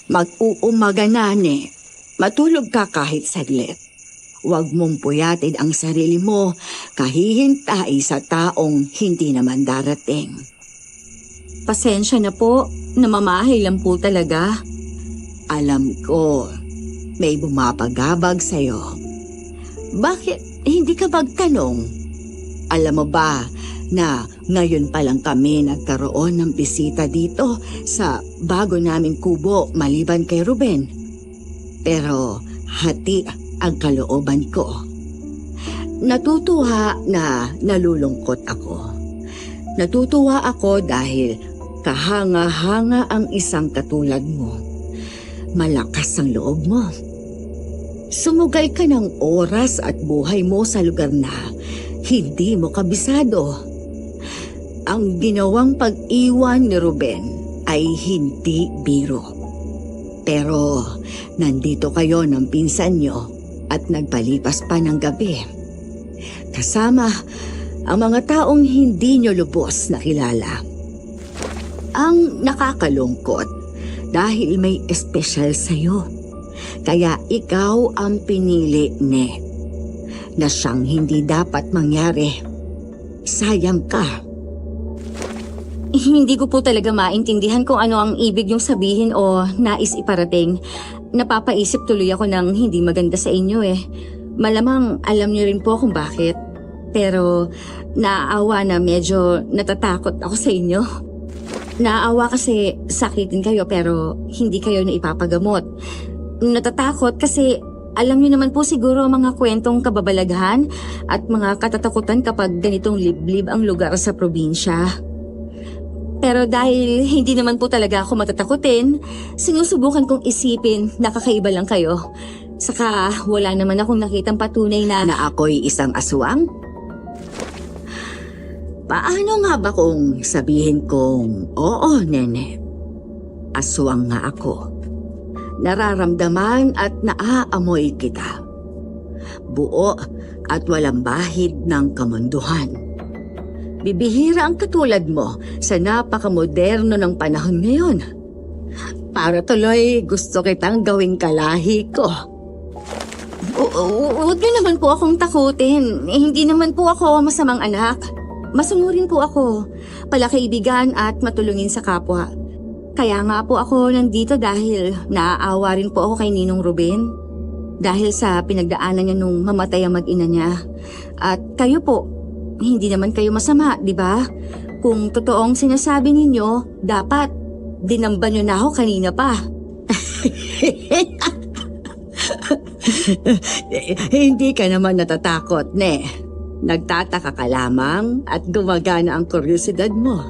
Mag-uumaga na, Ne. Matulog ka kahit saglit. Huwag mong puyatin ang sarili mo kahihintay sa taong hindi naman darating. Pasensya na po. Namamahay lang po talaga. Alam ko, may bumapagabag sa'yo. Bakit hindi ka magtanong? Alam mo ba na ngayon pa lang kami nagkaroon ng bisita dito sa bago naming kubo maliban kay Ruben. Pero hati ang kalooban ko. Natutuwa na nalulungkot ako. Natutuwa ako dahil kahanga-hanga ang isang katulad mo. Malakas ang loob mo. Sumugay ka ng oras at buhay mo sa lugar na hindi mo kabisado. Ang ginawang pag-iwan ni Ruben ay hindi biro. Pero nandito kayo ng pinsan nyo at nagpalipas pa ng gabi. Kasama ang mga taong hindi nyo lubos nakilala. Ang nakakalungkot dahil may espesyal sa'yo. Kaya ikaw ang pinili, Ne, na siyang hindi dapat mangyari. Sayang ka. Hindi ko po talaga maintindihan kung ano ang ibig yung sabihin o nais iparating. Napapaisip tuloy ako ng hindi maganda sa inyo eh. Malamang alam niyo rin po kung bakit. Pero naaawa na medyo natatakot ako sa inyo. Naaawa kasi sakitin kayo pero hindi kayo na ipapagamot. Natatakot kasi alam niyo naman po siguro ang mga kwentong kababalaghan at mga katatakutan kapag ganitong liblib ang lugar sa probinsya. Pero dahil hindi naman po talaga ako matatakutin, sinusubukan kong isipin na kakaiba lang kayo. Saka wala naman akong nakitang patunay na ako'y isang aswang? Paano nga ba kung sabihin kong, oo, Nene, aswang nga ako. Nararamdaman at naaamoy kita. buo at walang bahid ng kamunduhan. Bibihira ang katulad mo sa napakamoderno ng panahon ngayon. Para tuloy gusto kitang gawing kalahi ko. Huwag niyo naman po akong takutin. Hindi naman po ako masamang anak. Masunurin po ako, palakaibigan at matulungin sa kapwa. Kaya nga po ako nandito dahil naaawa rin po ako kay Ninong Ruben. Dahil sa pinagdaanan niya nung mamatay ang mag-ina niya. At kayo po, hindi naman kayo masama, di ba? Kung totoong sinasabi ninyo, dapat dinamba niyo na ako kanina pa. Hindi ka naman natatakot, ne. Nagtataka ka lamang at gumagana ang kuryosidad mo.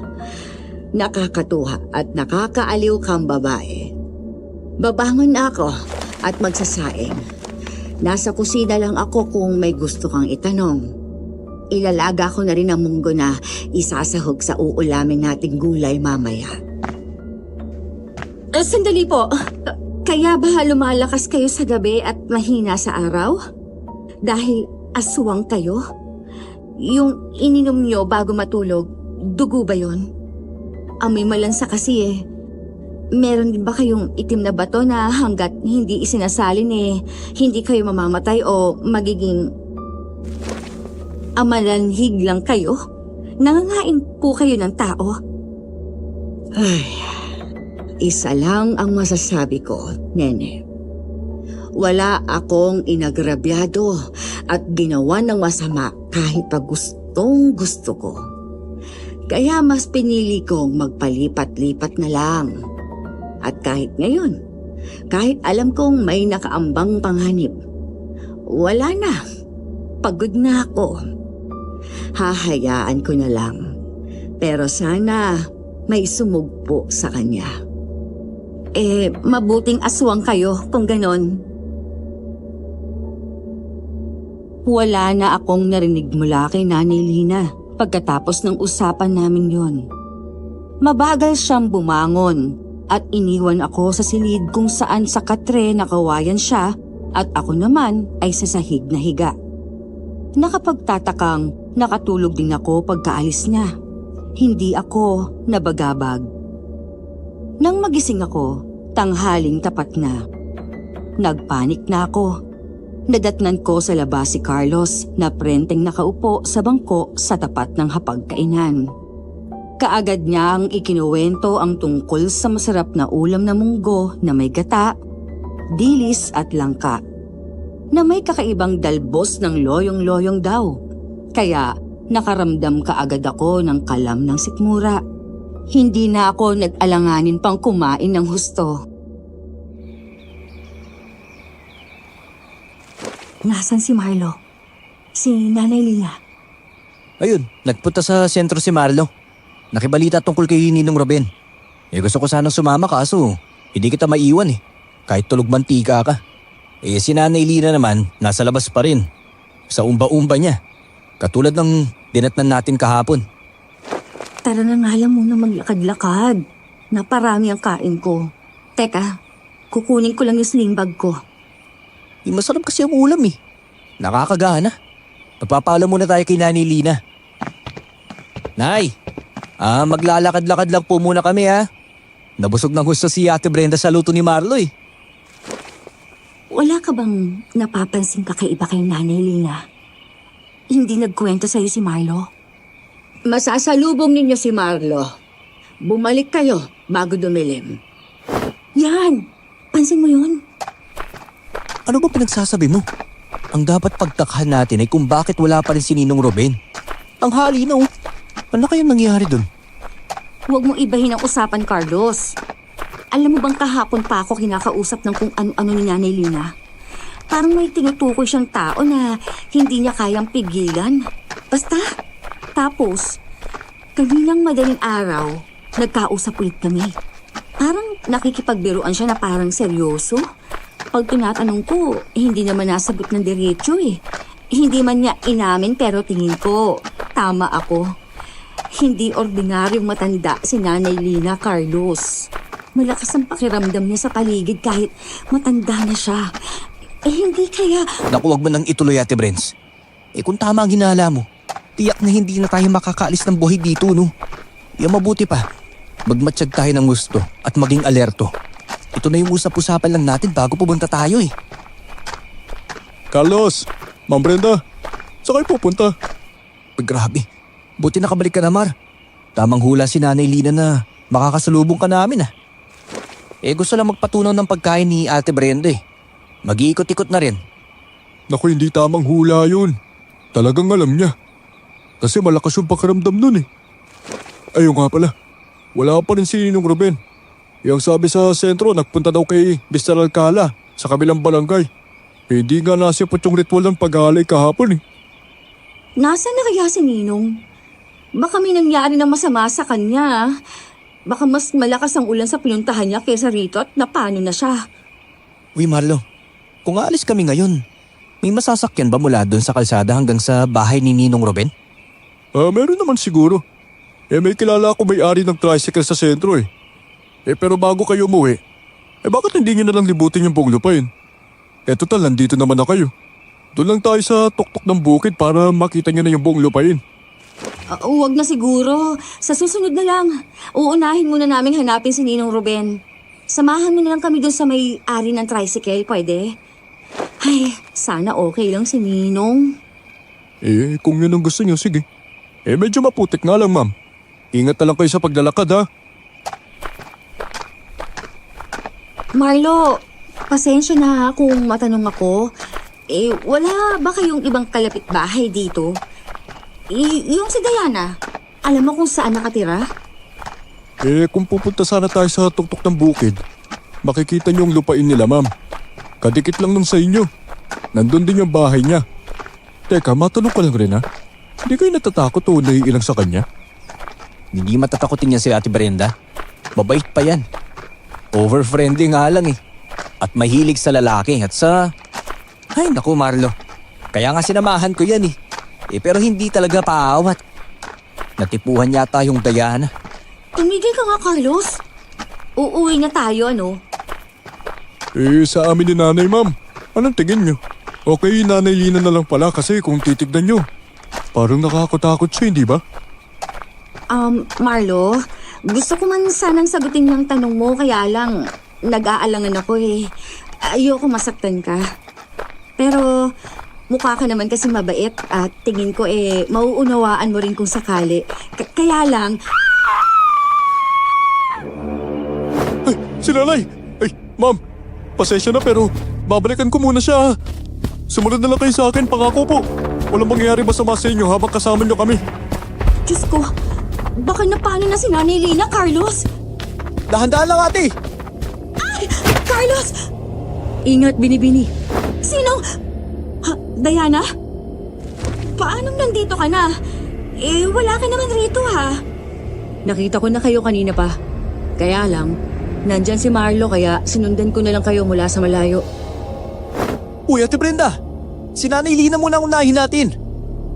Nakakatuwa at nakakaaliw kang babae. Babangon na ako at magsasaing. Nasa kusina lang ako kung may gusto kang itanong. Ilalaga ko na rin ang munggo na isasahog sa uulamin nating gulay mamaya. Sandali po. Kaya ba lumalakas kayo sa gabi at mahina sa araw? Dahil aswang kayo? Yung ininom nyo bago matulog, dugo ba yon? Amoy malansa kasi eh. Meron din ba kayong itim na bato na hanggat hindi isinasalin hindi kayo mamamatay o magiging amalanhig lang kayo? Nangangain po kayo ng tao? Ay, isa lang ang masasabi ko, Nene. Wala akong inagrabyado at ginawa ng masama kahit pa gustong gusto ko. Kaya mas pinili kong magpalipat-lipat na lang. At kahit ngayon, kahit alam kong may nakaambang panganib, wala na. Pagod na ako. Hahayaan ko na lang. Pero sana may sumugpo sa kanya. Mabuting aswang kayo kung ganon. Wala na akong narinig mula kay Nanay Lina pagkatapos ng usapan namin yon. Mabagal siyang bumangon at iniwan ako sa silid kung saan sa katre nakawayan siya at ako naman ay sa sahig na higa. Nakapagtatakang nakatulog din ako pagkaalis niya. Hindi ako nabagabag. Nang magising ako, tanghaling tapat na. Nagpanik na ako. Nadatnan ko sa labas si Carlos na prenteng nakaupo sa bangko sa tapat ng hapagkainan. Kaagad niyang ikinuwento ang tungkol sa masarap na ulam na munggo na may gata, dilis at langka, na may kakaibang dalbos ng loyong-loyong daw. Kaya nakaramdam kaagad ako ng kalam ng sikmura. Hindi na ako nag-alanganin pang kumain ng husto. Nasaan si Marlo? Si Nanay Lina? Ayun, nagpunta sa sentro si Marlo. Nakibalita tungkol kay Ninong Ruben. Gusto ko sanang sumama kaso hindi kita maiwan kahit tulog mantika ka. Si Nanay Lina naman nasa labas pa rin. Sa umba-umba niya. Katulad ng dinatnan natin kahapon. Tara na nga lang muna maglakad-lakad. Naparami ang kain ko. Teka, kukunin ko lang yung sling bag ko. Masarap kasi ang ulam Nakakagana. Magpapaalam muna tayo kay Nanay Lina. Nay! Maglalakad-lakad lang po muna kami Nabusog ng gusto si Ate Brenda sa luto ni Marlo Wala ka bang napapansin kakaiba kay Nanay Lina? Hindi nagkwento sa'yo si Marlo? Masasalubong ninyo si Marlo. Bumalik kayo bago dumilim. Yan! Pansin mo yun? Ano ba pinagsasabi mo? Ang dapat pagtakhan natin ay kung bakit wala pa rin si Ninong Ruben. Ang hali na Ano kayang nangyari dun? Huwag mong ibahin ang usapan, Carlos. Alam mo bang kahapon pa ako kinakausap ng kung ano-ano ni Nanay Lina? Parang may tinutukoy siyang tao na hindi niya kayang pigilan. Basta, tapos, kaninang madaling araw, nagkausap ulit kami. Parang nakikipagbiruan siya na parang seryoso. Pag tinatanong ko, hindi naman nasagot ng diretso Hindi man niya inamin pero tingin ko, tama ako. Hindi ordinaryong matanda si Nanay Lina, Carlos. Malakas ang pakiramdam niya sa paligid kahit matanda na siya. hindi kaya... Naku, wag mo nang ituloy, Ate Brens. Kung tama ang hinala mo, tiyak na hindi na tayo makakaalis ng buhay dito, no? Yung mabuti pa, magmatsyag tayo ng gusto at maging alerto. Ito na yung usap-usapan lang natin bago pumunta tayo eh. Carlos, Ma'am Brenda, saan kayo pupunta? Grabe, buti nakabalik ka na, Mar. Tamang hula si Nanay Lina na makakasalubong ka namin ah. Gusto lang magpatunaw ng pagkain ni Ate Brenda eh. Mag-iikot-ikot na rin. Naku, hindi tamang hula yun. Talagang alam niya. Kasi malakas yung pakiramdam nun eh. Ayun nga pala, wala pa rin si Ninong Ruben. Yung sabi sa sentro, nagpunta daw kay Mr. Alcala sa kabilang barangay. Hindi nga nasipot yung ritual ng pag-aalay kahapon eh. Nasaan na kaya si Ninong? Baka may nangyari na masama sa kanya. Baka mas malakas ang ulan sa pinuntahan niya kaysa rito at napano na siya. Uy Marlo, kung aalis kami ngayon, may masasakyan ba mula doon sa kalsada hanggang sa bahay ni Ninong Ruben? Meron naman siguro. May kilala ako may-ari ng tricycle sa sentro eh. Pero bago kayo umuwi, bakit hindi niyo na lang libutin yung buong lupain? Total, nandito naman na kayo. Doon lang tayo sa tuktok ng bukid para makita niyo na yung buong lupain. Huwag na siguro. Sa susunod na lang. Uunahin muna namin hanapin si Ninong Ruben. Samahan mo na lang kami doon sa may-ari ng tricycle, pwede? Ay, sana okay lang si Ninong. Kung yun ang gusto niyo, sige. Medyo maputik nga lang, ma'am. Ingat na lang kayo sa paglalakad, ha? Marlo, pasensya na ha kung matanong ako. Wala ba kayong ibang kalapit bahay dito? Yung si Diana, alam mo kung saan nakatira? Kung pupunta sana tayo sa tuktok ng bukid, makikita niyo yung lupain nila, ma'am. Kadikit lang nung sa inyo. Nandun din yung bahay niya. Teka, matanong ko lang rin, ha? Hindi kayo natatakot o naiilang sa kanya? Hindi matatakotin niya si Ate Brenda. Mabait pa yan. Over-friendly nga lang eh. At mahilig sa lalaki at sa... Ay naku Marlo, kaya nga sinamahan ko yan eh. Pero hindi talaga paawat. Natipuhan yata yung Diana. Tumigil ka nga, Carlos. Uuwi na tayo, ano? Sa amin ni nanay, ma'am. Anong tingin niyo? Okay, Nanay Lina na lang pala kasi kung titignan niyo, parang nakakatakot siya, hindi ba? Marlo, gusto ko man sanang sagutin yung tanong mo, kaya lang nag-aalangan ako eh. Ayoko masaktan ka. Pero mukha ka naman kasi mabait at tingin ko mauunawaan mo rin kung sakali. Kaya lang... Ay, si nanay! Ay, ma'am, pasensya na pero babalikan ko muna siya. Sumunod na lang kayo sa akin, pangako po. Walang mangyayari masama sa inyo habang kasama niyo kami. Diyos ko, baka napano na si Nanay Lina, Carlos? Dahan-dahan lang ate! Ay! Carlos! Ingat, Binibini. Sinong... Diana? Paanong nandito ka na? Wala ka naman rito ha. Nakita ko na kayo kanina pa. Kaya lang, nandyan si Marlo kaya sinundan ko na lang kayo mula sa malayo. Uy Ate Brenda, si Nanay Lina muna ang unahin natin.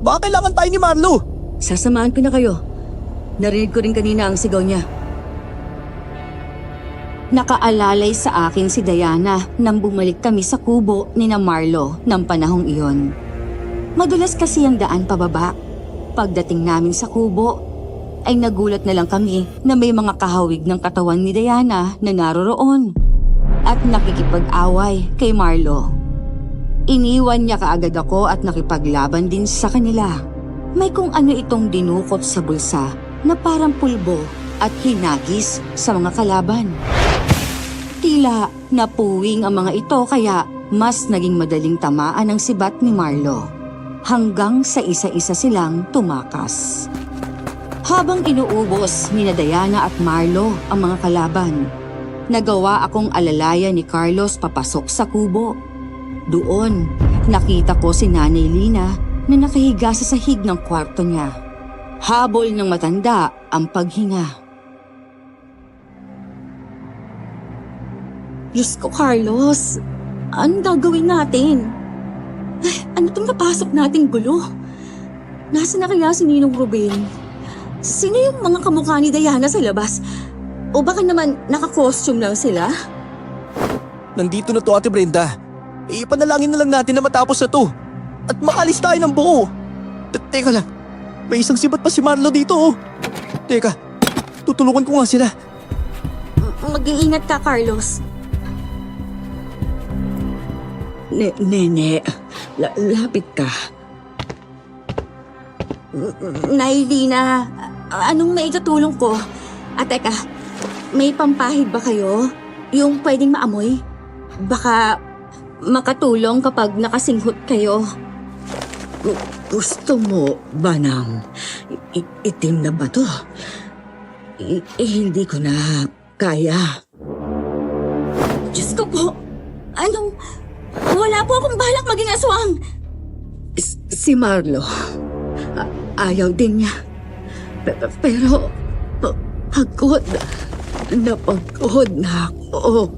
Baka kailangan tayo ni Marlo. Sasamahan ko na kayo. Narinig ko rin kanina ang sigaw niya. Nakaalalay sa akin si Diana nang bumalik kami sa kubo ni na Marlo ng panahong iyon. Madulas kasi ang daan pababa. Pagdating namin sa kubo, ay nagulat na lang kami na may mga kahawig ng katawan ni Diana na naroroon at nakikipag-away kay Marlo. Iniwan niya kaagad ako at nakipaglaban din sa kanila. May kung ano itong dinukot sa bulsa na parang pulbo at hinagis sa mga kalaban. Tila napuwing ang mga ito kaya mas naging madaling tamaan ang sibat ni Marlo hanggang sa isa-isa silang tumakas. Habang inuubos ni Diana at Marlo ang mga kalaban, nagawa akong alalayan ni Carlos papasok sa kubo. Doon, nakita ko si Nanay Lina na nakahiga sa sahig ng kwarto niya. Habol ng matanda ang paghinga. Diyos ko, Carlos. Anong gagawin natin? Ano itong napasok nating gulo? Nasaan na kaya si Ninong Ruben? Sino yung mga kamukha ni Diana sa labas? O baka naman naka-costume lang sila? Nandito na to Ate Brenda. Ipanalangin na lang natin na matapos na to. At makalis tayo ng buo. Teka lang, may isang sibat pa si Marlo dito oh. Teka, tutulungan ko nga sila. Mag-iingat ka, Carlos. Nene, lapit ka. Nailina, anong maitutulong ko? Teka, may pampahid ba kayo? Yung pwedeng maamoy? Baka makatulong kapag nakasinghot kayo. Gusto mo ba ng itim na bato? Hindi ko na kaya. Diyos ko po, wala po akong balak maging aswang. Si Marlo, ayaw din niya. Pero pagod na ako.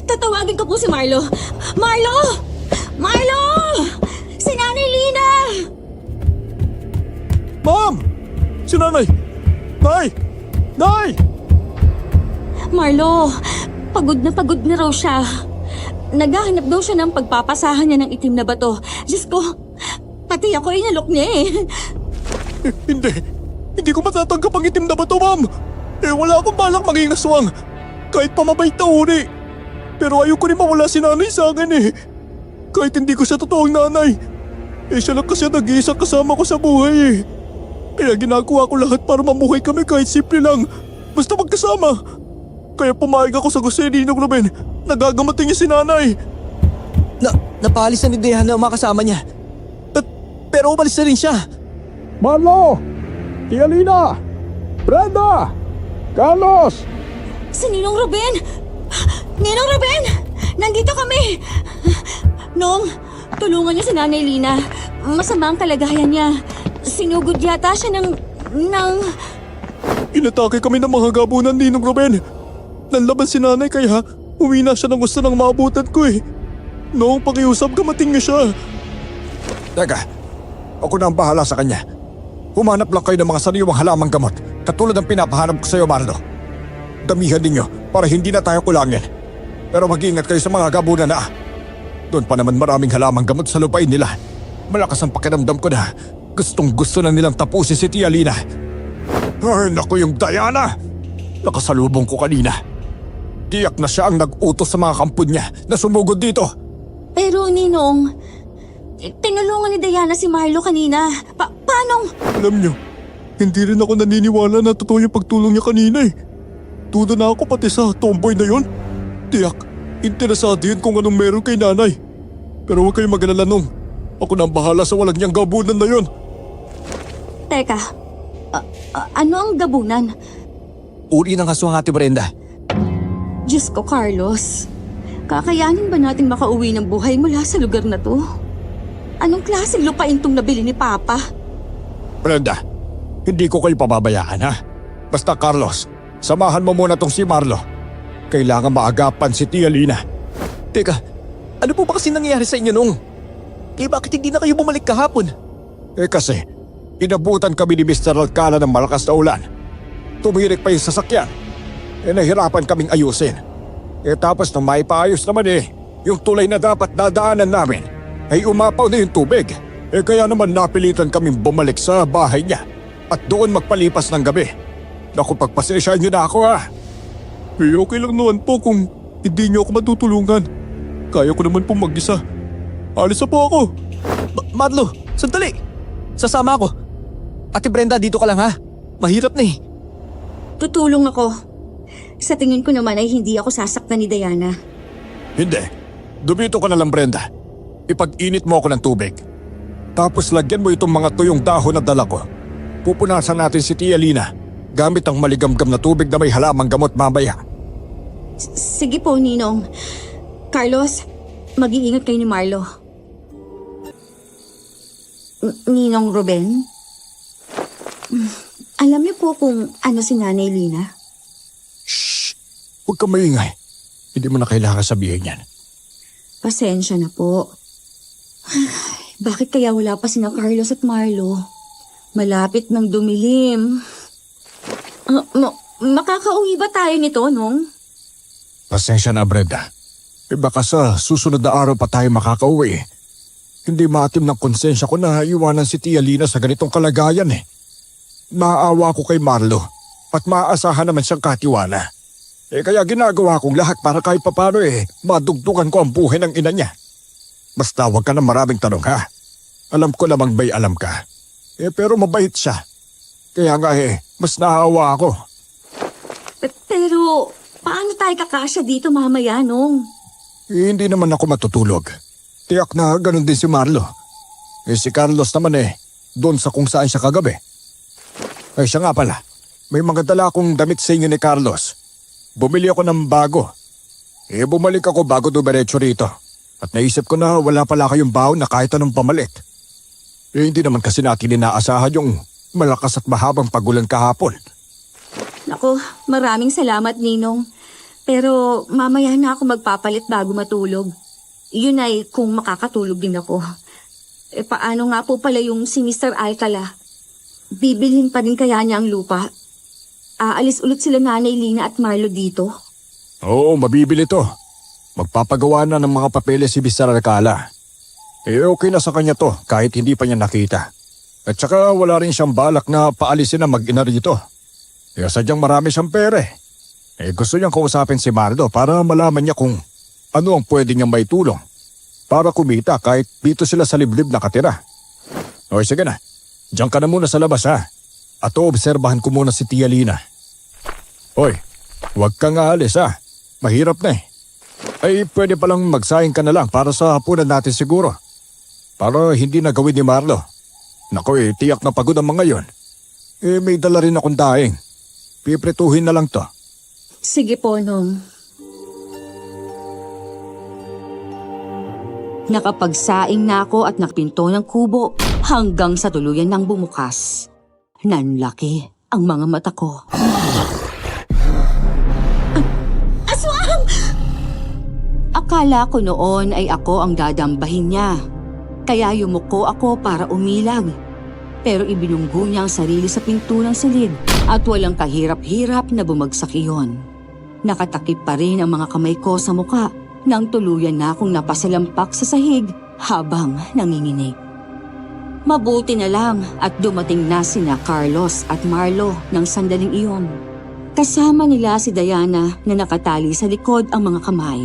Tatawagin ko po si Marlo. Marlo! Marlo! Si Nanay Lina! Ma'am! Si Nanay! Nay! Nay! Marlo, pagod na raw siya. Naghahanap daw siya ng pagpapasahan niya ng itim na bato. Diyos ko, pati ako inalok niya eh. Hindi ko matatanggap ang itim na bato, ma'am. Wala akong balak maging aswang. Kahit pamabait na uri. Pero ayoko rin mawala si Nanay sa akin eh. Kahit hindi ko siya totoong nanay. Siya lang kasi nag-iisang kasama ko sa buhay eh. Kaya ginagawa ko lahat para mamuhay kami kahit simple lang. Basta magkasama. Kaya pumayag ako sa gusto ni Ninong Ruben. Nagagamatin niya si Nanay. Napalis na ni Diana ang mga kasama niya. Pero umalis na rin siya. Marlo! Tia Lina! Brenda! Carlos! Si Ninong Ruben! Ninong Ruben! Nandito kami! Nong, tulungan niyo si Nanay Lina. Masama ang kalagayan niya. Sinugod yata siya ng... Inatake kami ng mga gabunan ni Ninong Ruben. Nanlaban si Nanay kaya uwi na siya ng gusto ng maabutan ko eh. Noong pakiusap gamating niya siya. Teka, ako na ang bahala sa kanya. Humanap lang kayo ng mga sariwang halamang gamot katulad ng pinapahanap ko sa iyo, Marlo. Damihan ninyo para hindi na tayo kulangin. Pero mag-iingat kayo sa mga gabunan na. Doon pa naman maraming halamang gamot sa lupain nila. Malakas ang pakiramdam ko na gustong gusto na nilang tapusin si Tia Lina. Ay, naku yung Diana! Nakasalubong ko kanina. Tiyak na siya ang nag-utos sa mga kampon niya na sumugod dito. Pero Ninong, tinulungan ni Diana si Marlo kanina. Paano? Alam niyo, hindi rin ako naniniwala na totoo yung pagtulong niya kanina eh. Tuda na ako pati sa tomboy na yon. Tiyak, interesado yun kung anong meron kay Nanay. Pero huwag kayong mag-alala nung. Ako na ang bahala sa walang niyang gabunan na yon. Teka, ano ang gabunan? Uri ng aswang, Ate Brenda. Diyos ko, Carlos. Kakayanin ba natin makauwi ng buhay mula sa lugar na to? Anong klaseng lupain tong nabili ni Papa? Brenda, hindi ko kayo pababayaan ha. Basta Carlos, samahan mo muna tong si Marlo. Kailangan maagapan si Tia Lina. Teka, ano po ba kasi nangyayari sa inyo nung? Bakit hindi na kayo bumalik kahapon? Kasi, inabutan kami ni Mr. Alcala ng malakas na ulan. Tumirik pa yung sasakyan. Nahirapan kaming ayusin. Tapos nang maipaayos naman yung tulay na dapat dadaanan namin ay umapaw na yung tubig. Kaya naman napilitan kaming bumalik sa bahay niya at doon magpalipas ng gabi. Naku, pagpasensyahan niyo na ako ha. Okay lang naman po kung hindi niyo ako matutulungan. Kaya ko naman po mag-isa. Alis na po ako. Marlo, sandali. Sasama ako. Ate Brenda, dito ka lang ha. Mahirap na eh. Tutulong ako. Sa tingin ko naman ay hindi ako sasaktan ni Diana. Hindi. Dumito ka na lang, Brenda. Ipag-init mo ako ng tubig. Tapos lagyan mo itong mga tuyong dahon na dala ko. Pupunasan natin si Tia Lina gamit ang maligamgam na tubig na may halamang gamot mamaya. Sige po, Ninong. Carlos, mag-iingat kayo ni Marlo. Ninong Ruben? Alam niyo po kung ano si Nanay Lina? Shh! Huwag kang maingay. Hindi mo na kailangan sabihin yan. Pasensya na po. Bakit kaya wala pa sina Carlos at Marlo? Malapit ng dumilim. Makakauwi ba tayo nito, Nong? Pasensya na, Brenda. Baka sa susunod na araw pa tayo makakauwi. Hindi maatim ng konsensya ko na iwanan si Tia Lina sa ganitong kalagayan eh. Maawa ko kay Marlo at maaasahan naman siyang katiwala. Kaya ginagawa kong lahat para kahit papano madugtugan ko ang buhay ng ina niya. Basta huwag ka na maraming tanong ha. Alam ko namang may alam ka. Pero mabait siya. Kaya nga mas naawa ako. Pero, paano tayo kakasya dito mamaya, Nong? Hindi naman ako matutulog. Tiyak na ganun din si Marlo. Si Carlos naman doon sa kung saan siya kagabi. Siya nga pala, may mga dala akong damit sa inyo ni Carlos. Bumili ako ng bago. Bumalik ako bago dumiretso rito. At naisip ko na wala pala kayong baon na kahit anong pamalit. Hindi naman kasi natin inaasahan yung malakas at mahabang pagulan kahapon. Naku, maraming salamat, Ninong. Pero mamaya na ako magpapalit bago matulog. Yun ay kung makakatulog din ako. Paano nga po pala yung si Mr. Alcala? Bibilhin pa rin kaya niya ang lupa? Aalis ulit sila Nanay Lina at Marlo dito? Oo, mabibili to. Magpapagawa na ng mga papeles si Mr. Alcala. Okay na sa kanya to kahit hindi pa niya nakita. At saka wala rin siyang balak na paalisin na mag-ina rito. Sadyang marami siyang pera. Gusto niyang kausapin si Marlo para malaman niya kung ano ang pwede niyang maitulong para kumita kahit dito sila sa liblib nakatira. Sige na, diyan ka na muna sa labas ha. At obserbahan ko muna si Tia Lina. Huwag kang aalis ha. Mahirap na pwede palang magsayang ka na lang para sa hapunan natin siguro. Para hindi na gawin ni Marlo. Naku tiyak na pagod ang mga yon. May dala rin akong daing. Piprituhin na lang to. Sige po, Nong. Nakapagsaing na ako at nakapinto ng kubo hanggang sa tuluyan ng bumukas. Nanlaki ang mga mata ko. Aswang! Akala ko noon ay ako ang dadambahin niya. Kaya yumuko ako para umilag. Pero ibinunggo niya ang sarili sa pinto ng silid at walang kahirap-hirap na bumagsak iyon. Nakatakip pa rin ang mga kamay ko sa muka nang tuluyan na akong napasalampak sa sahig habang nanginginig. Mabuti na lang at dumating na sina Carlos at Marlo ng sandaling iyon. Kasama nila si Diana na nakatali sa likod ang mga kamay.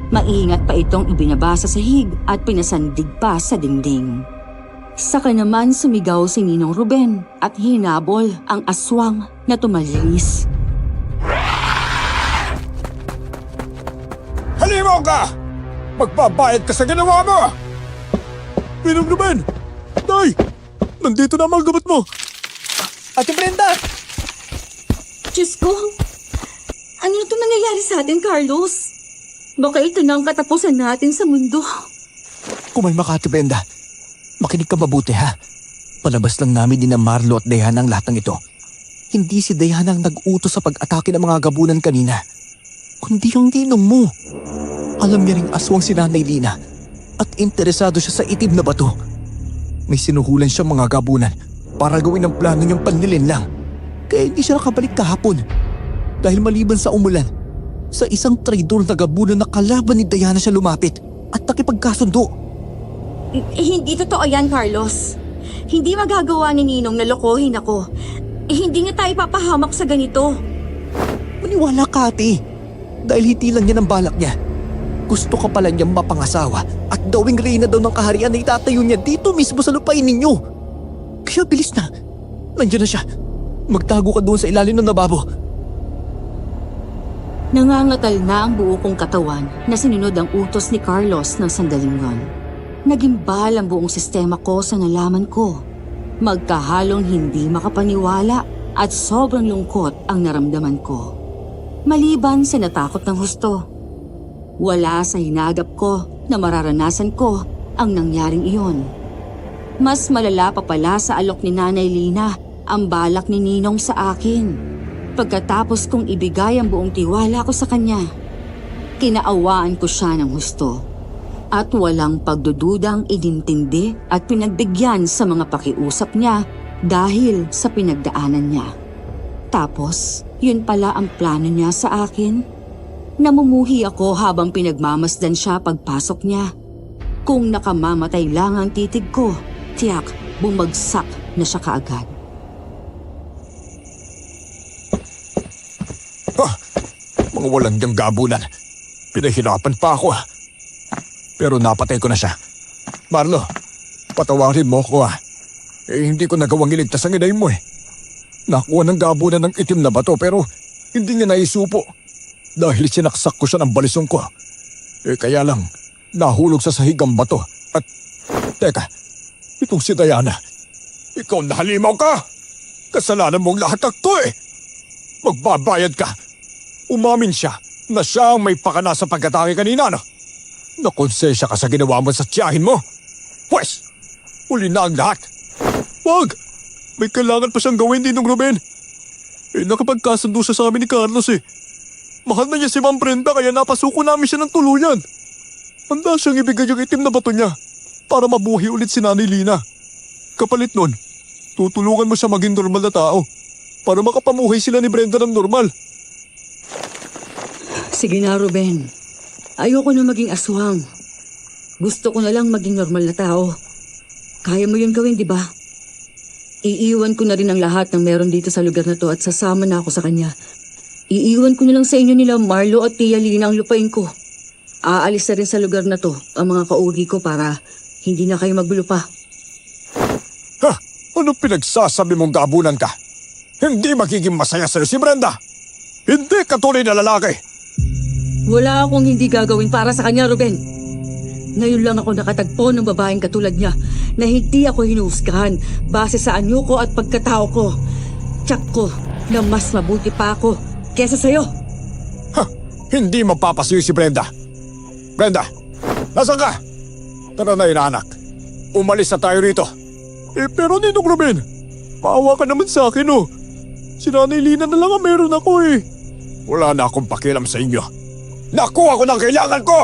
Maingat pa itong ibinaba sa sahig at pinasandig pa sa dingding. Saka naman sumigaw si Ninong Ruben at hinabol ang aswang na tumalis. Halimaw ka! Magbabayad ka sa ginawa mo! Ninong Ruben! Tay! Nandito na ang mga gamot mo! Ate Brenda! Diyos ko! Ano ito nangyayari sa atin, Carlos? Baka ito na ang katapusan natin sa mundo. Kumalma ka, Ate Brenda. Makinig ka mabuti ha. Palabas lang namin din na Marlo at Diana ang lahat ng ito. Hindi si Diana ang nag-utos sa pag-atake ng mga gabunan kanina. Kundi ang ninong mo. Alam niya ring aswang si Nanay Lina at interesado siya sa itim na bato. May sinuhulan siyang mga gabunan para gawin ang plano niyang panlilin lang. Kaya hindi siya nakabalik kahapon. Dahil maliban sa umulan, sa isang traidor na gabunan na kalaban ni Diana siya lumapit at nakipagkasundo. Hindi totoo yan, Carlos. Hindi magagawa ni Ninong na lokohin ako. Hindi niya tayo papahamak sa ganito. Maniwala ka, ate. Dahil hindi lang yan ang balak niya. Gusto ka pala niyang mapangasawa at dawing reyna daw ng kaharian na itatayo niya dito mismo sa lupain ninyo. Kaya bilis na. Nandiyan na siya. Magtago ka doon sa ilalim ng lababo. Nangangatal na ang buo kong katawan na sinunod ang utos ni Carlos ng sandaling yon. Nagimbal ang buong sistema ko sa nalaman ko. Magkahalong hindi makapaniwala at sobrang lungkot ang naramdaman ko. Maliban sa natakot ng husto. Wala sa hinagap ko na mararanasan ko ang nangyaring iyon. Mas malala pa pala sa alok ni Nanay Lina ang balak ni Ninong sa akin. Pagkatapos kong ibigay ang buong tiwala ko sa kanya, kinaawaan ko siya ng husto. At walang pagdududang inintindi at pinagbigyan sa mga pakiusap niya dahil sa pinagdaanan niya. Tapos, yun pala ang plano niya sa akin. Namumuhi ako habang pinagmamasdan siya pagpasok niya. Kung nakamamatay lang ang titig ko, tiyak bumagsak na siya kaagad. Mga walang diyang gabunan. Pinahirapan pa ako. Pero napatay ko na siya. Marlo, patawarin mo ko hindi ko nagawang iligtas ang inay mo Nakuha ng gabunan ng itim na bato pero hindi niya naisupo. Dahil sinaksak ko siya ng balisong ko. Kaya lang, nahulog sa sahig ang bato. At, teka, itong si Diana. Ikaw nahalimaw ka! Kasalanan mong lahat ng to Magbabayad ka. Umamin siya na siya ang may pakana sa pagkatake kanina, no? Nakonsensya ka sa ginawa mo sa tiyahin mo. Pwes, uli na ang lahat. Wag! May kailangan pa siyang gawin din ng Ruben. Nakapagkasundo siya sa amin ni Carlos Mahal na niya si Ma'am Brenda kaya napasuko namin siya ng tuluyan. Handa siyang ibigay yung itim na bato niya para mabuhi ulit si Nanay Lina. Kapalit nun, tutulungan mo siya maging normal na tao para makapamuhay sila ni Brenda ng normal. Sige na, Ruben. Ayoko na maging aswang. Gusto ko na lang maging normal na tao. Kaya mo yun gawin, di ba? Iiwan ko na rin ang lahat ng meron dito sa lugar na to at sasama na ako sa kanya. Iiwan ko na lang sa inyo nila Marlo at Tia Lina ang lupain ko. Aalis na rin sa lugar na to ang mga kaugi ko para hindi na kayo magulo pa. Ha? Ano pinagsasabi mong gabunan ka? Hindi magiging masaya sa'yo si Brenda. Hindi katuloy na lalaki. Wala akong hindi gagawin para sa kanya, Ruben. Ngayon lang ako nakatagpo ng babaeng katulad niya na hindi ako hinuhusgahan base sa anyo ko at pagkatao ko. Tiyak ko na mas mabuti pa ako kesa sa'yo. Ha? Hindi mapapasuyo si Brenda. Brenda, nasaan ka? Tara na, inaanak. Umalis na tayo rito. Pero Ninong Ruben, maawa ka naman sa akin Si Nanay Lina na lang ang meron ako Wala na akong pakialam sa inyo. Nakuha ko ng kailangan ko!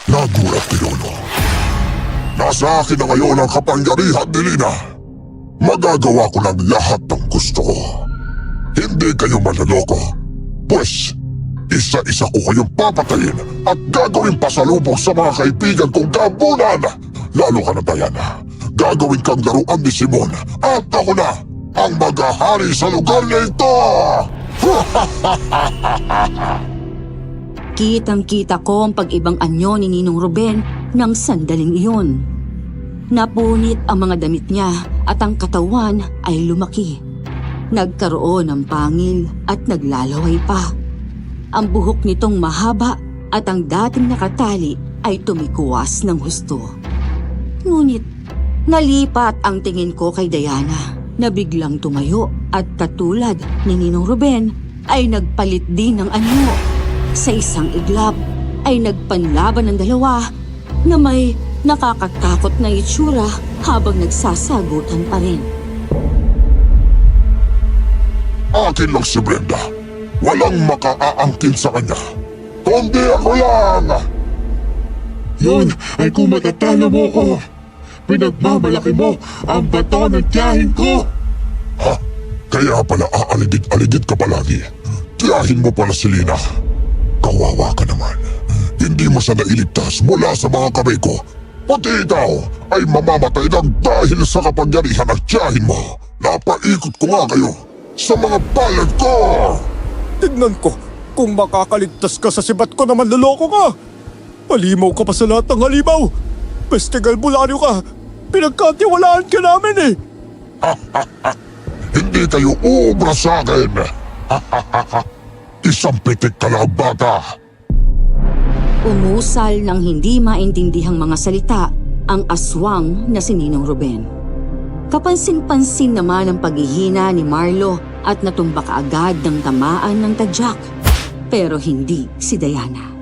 Nagulat ni Lolo. Nasa akin na ngayon ang kapangyarihan ni Lina. Magagawa ko ng lahat ng gusto ko. Hindi kayo manloloko. Pues, isa-isa ko kayong papatayin at gagawin pasalubong sa mga kaibigan kong gabunan. Lalo ka na, Diana. Gagawin kang laruan ni Simon at ako na ang maghahari sa lugar na ito! Kitang-kita ko ang pag-ibang anyo ni Ninong Ruben ng sandaling iyon. Napunit ang mga damit niya at ang katawan ay lumaki. Nagkaroon ng pangil at naglalaway pa. Ang buhok nitong mahaba at ang dating nakatali ay tumikuwas ng husto. Ngunit nalipat ang tingin ko kay Diana na biglang tumayo at katulad ni Ninong Ruben ay nagpalit din ng anyo. Sa isang iglap ay nagpanlaban ng dalawa na may nakakatakot na itsura habang nagsasagutan pa rin. Akin lang si Brenda. Walang makaaangkin sa kanya. Kundi ako lang! Yun ay kung matatalo mo ko. Pinagmamalaki mo ang bato ng tiyahin ko. Ha? Kaya pala aaligid-aligid ka palagi. Tiyahin mo pala si Lina. Kawawa ka naman. Hindi mo siya nailigtas mula sa mga kamay ko. Pati ikaw ay mamamatay lang dahil sa kapangyarihan ng tiyahin mo. Napaikot ko nga kayo sa mga bayad ko! Tignan ko, kung makakaligtas ka sa sibat ko naman loloko ka. Halimaw ka pa sa lahat ng halimaw. Pestigal bularyo ka. Pinagkatiwalaan ka namin Hindi kayo uubra sa akin. Isang pitik ka lang, bata. Umusal ng hindi maintindihang mga salita ang aswang na si Ninong Ruben. Kapansin-pansin naman ang paghihina ni Marlo at natumba kaagad ng tamaan ng tadyak. Pero hindi si Diana.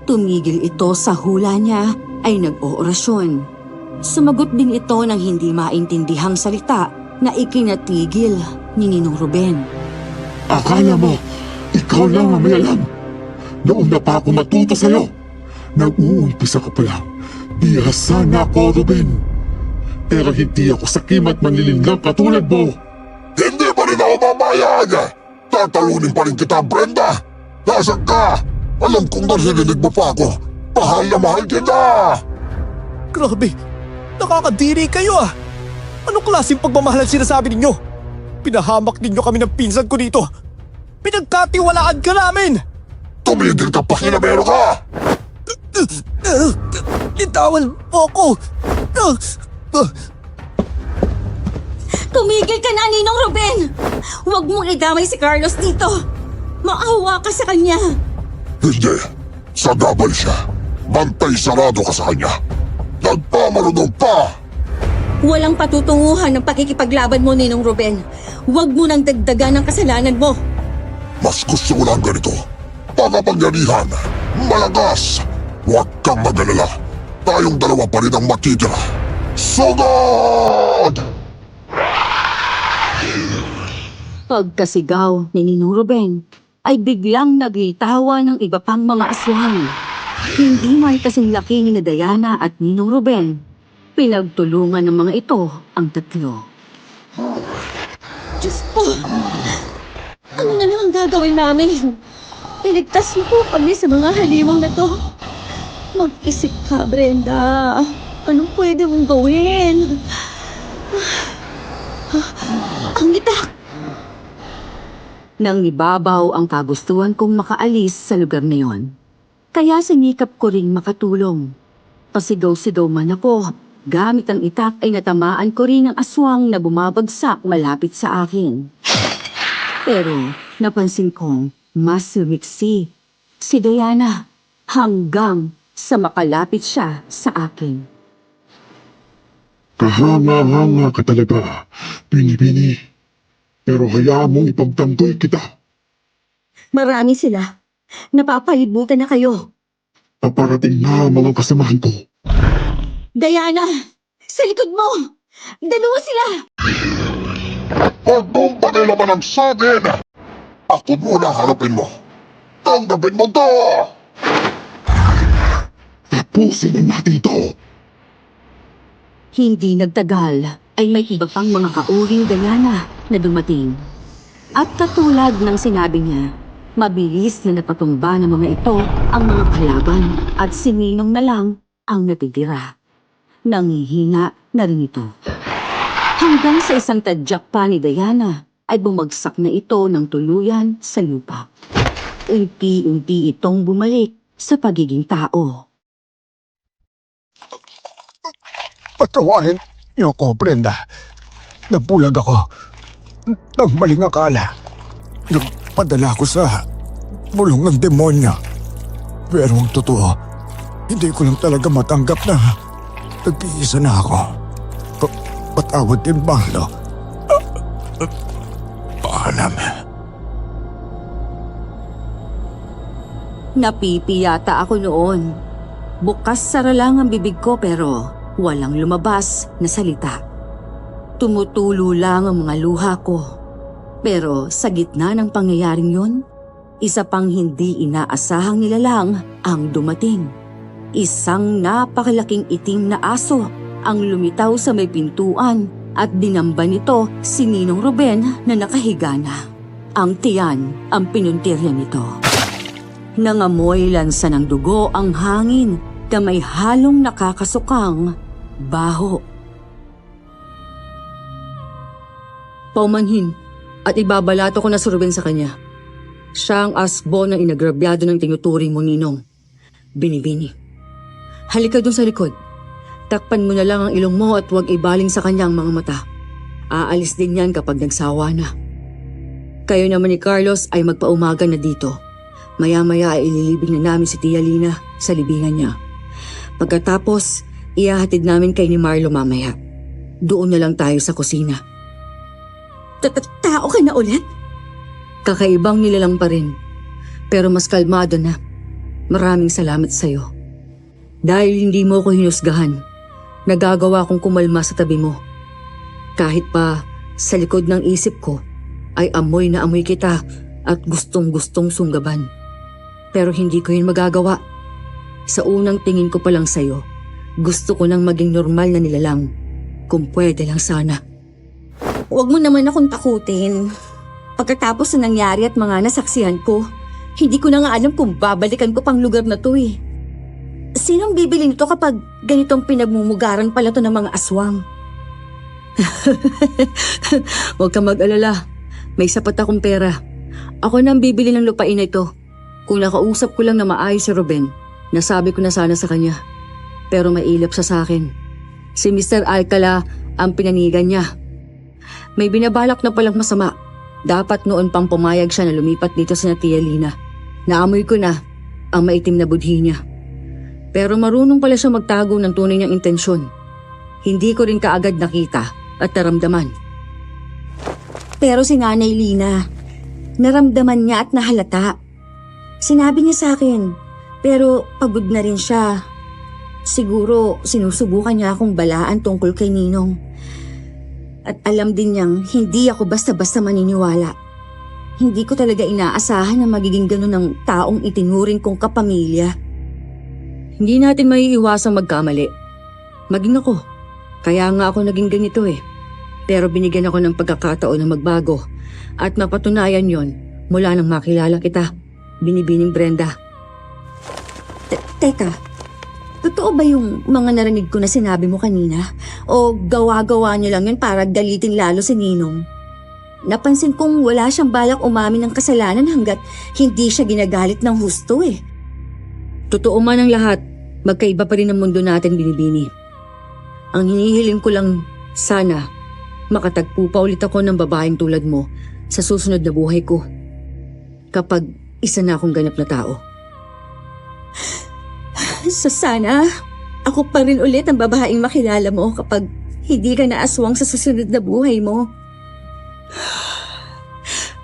Tumigil ito sa hula niya ay nag-oorasyon. Sumagot din ito ng hindi maintindihang salita na ikinatigil ni Ninong Ruben. Akala mo, ikaw lang ang may alam. Noong na pa ako matuto sa'yo. Nag-uumpisa ka pa lang. Bihasa na ako, Ruben. Pero hindi ako sakim at manlilinlang katulad mo. Hindi pa rin ako Ayan! Tatalunin pa rin kita, Brenda! Nasaan ka? Alam kong naririnig mo pa ako. Mahal na mahal kita! Grabe, nakakadiri kayo ah! Anong klaseng pagmamahal ang sinasabi ninyo? Pinahamak ninyo kami ng pinsan ko dito. Pinagkatiwalaan ka namin! Tumigil ka, pakinabero ka! Itawan mo ako! Tumigil ka na, Ninong Ruben! Huwag mong idamay si Carlos dito! Maawa ka sa kanya! Hindi. Sagabal siya. Bantay sarado ka sa kanya. Nagpamarunong pa! Walang patutunguhan ng pakikipaglaban mo, Ninong Ruben. Huwag mo nang dagdagan ang kasalanan mo. Mas gusto ko lang ganito. Pakapangyarihan. Malagas. Huwag kang mag-alala. Tayong dalawa pa rin ang matitira. Sugod! Pagkasigaw ni Ninong Ruben, ay biglang nagitawa ng iba pang mga aswang. Hindi man kasing laki ni Diana at Ninong Ruben, pinagtulungan ng mga ito ang tatlo. Diyos ko! Ano na lang ang gagawin namin? Iligtas mo po kami sa mga halimaw na to. Mag-isip ka, Brenda. Anong pwede mong gawin? Ang itak! Nang ibabaw ang kagustuhan kong makaalis sa lugar na yon. Kaya sinikap ko ring makatulong. Pasigaw-sigaw man ako, gamit ang itak ay natamaan ko rin ang aswang na bumabagsak malapit sa akin. Pero napansin kong mas sumiksi si Diana hanggang sa makalapit siya sa akin. Kahanga-hanga ka talaga, Bini-Bini. Pero hayaan mong ipagtanggol kita. Marami sila. Napapalibutan na kayo. Paparating na ang mga kasamahan ko. Diana! Sa likod mo! Dalawa sila! Huwag mong pakilaman ang sakin! Ako muna harapin mo. Tanggapin mo to! Tapusin na natin ito. Hindi nagtagal ay may iba pang mga kauring Diana na dumating. At katulad ng sinabi niya, mabilis na napatumba ng mga ito ang mga kalaban at si Ninong na lang ang natitira. Nangihina na rin ito. Hanggang sa isang tadyak pa ni Diana ay bumagsak na ito ng tuluyan sa lupa. Unti-unti itong bumalik sa pagiging tao. Patawarin niyo ko, Brenda. Nabulag ako. Nang maling akala. Nagpadala ko sa bulong ng demonyo. Pero ang totoo, hindi ko lang talaga matanggap na nag-iisa na ako. Patawad din, Mahlo. Paalam. Napipiyata ako noon. Bukas sara lang ang bibig ko pero walang lumabas na salita. Tumutulo lang ang mga luha ko. Pero sa gitna ng pangyayaring yun, isa pang hindi inaasahang nilalang ang dumating. Isang napakalaking itim na aso ang lumitaw sa may pintuan at dinamba nito si Ninong Ruben na nakahiga na. Ang tiyan ang pinuntirya nito. Nangamoy lansa ng dugo ang hangin na may halong nakakasukang baho. Paumanhin at ibabalato ko na si Ruben sa kanya. Siya ang asbo na inagrabyado ng tinuturing mo, Ninong. Bini-Bini. Halika dun sa likod. Takpan mo na lang ang ilong mo at huwag ibaling sa kanya ang mga mata. Aalis din yan kapag nagsawa na. Kayo naman ni Carlos ay magpaumaga na dito. Maya-maya ay ililibing na namin si Tia Lina sa libingan niya. Pagkatapos, ihahatid namin kay ni Marlo mamaya. Doon na lang tayo sa kusina. Tao ka na ulit? Kakaibang nilalang pa rin. Pero mas kalmado na. Maraming salamat sa'yo. Dahil hindi mo ko hinusgahan, nagagawa kong kumalma sa tabi mo. Kahit pa sa likod ng isip ko ay amoy na amoy kita at gustong-gustong sunggaban. Pero hindi ko yun magagawa. Sa unang tingin ko pa lang sa'yo, gusto ko nang maging normal na nilalang. Kung pwede lang sana. Huwag mo naman akong takutin. Pagkatapos na nangyari at mga nasaksihan ko, hindi ko na nga alam kung babalikan ko pang lugar na to eh. Sinong bibili nito kapag ganitong pinagmumugaran pala to ng mga aswang? Huwag kang mag-alala. May sapat akong pera. Ako na ang bibili ng lupain na ito. Kung nakausap ko lang na maayos si Ruben, nasabi ko na sana sa kanya. Pero mailap siya sa akin. Si Mr. Alcala ang pinanigan niya. May binabalak na palang masama. Dapat noon pang pumayag siya na lumipat dito sa Tia Lina. Naamoy ko na ang maitim na budhi niya. Pero marunong pala siya magtago ng tunay niyang intensyon. Hindi ko rin kaagad nakita at naramdaman. Pero si Nanay Lina, naramdaman niya at nahalata. Sinabi niya sa akin, pero pagod na rin siya. Siguro sinusubukan niya akong balaan tungkol kay Ninong. At alam din niyang hindi ako basta-basta maniniwala. Hindi ko talaga inaasahan na magiging ganun ng taong itinuring kong kapamilya. Hindi natin maiiwasang magkamali. Maging ako. Kaya nga ako naging ganito eh. Pero binigyan ako ng pagkakataon na magbago. At mapatunayan yon mula nang makilala kita. Binibining Brenda. Teka, totoo ba yung mga narinig ko na sinabi mo kanina? O gawa-gawa niyo lang yun para galitin lalo si Ninong? Napansin kong wala siyang balak umamin ng kasalanan hanggat hindi siya ginagalit ng husto eh. Totoo man ang lahat, magkaiba pa rin ang mundo natin, Binibini. Ang hinihiling ko lang sana, makatagpo pa ulit ako ng babaeng tulad mo sa susunod na buhay ko. Kapag isa na akong ganap na tao. Sana, ako pa rin ulit ang babaeng makilala mo kapag hindi ka naaswang sa susunod na buhay mo.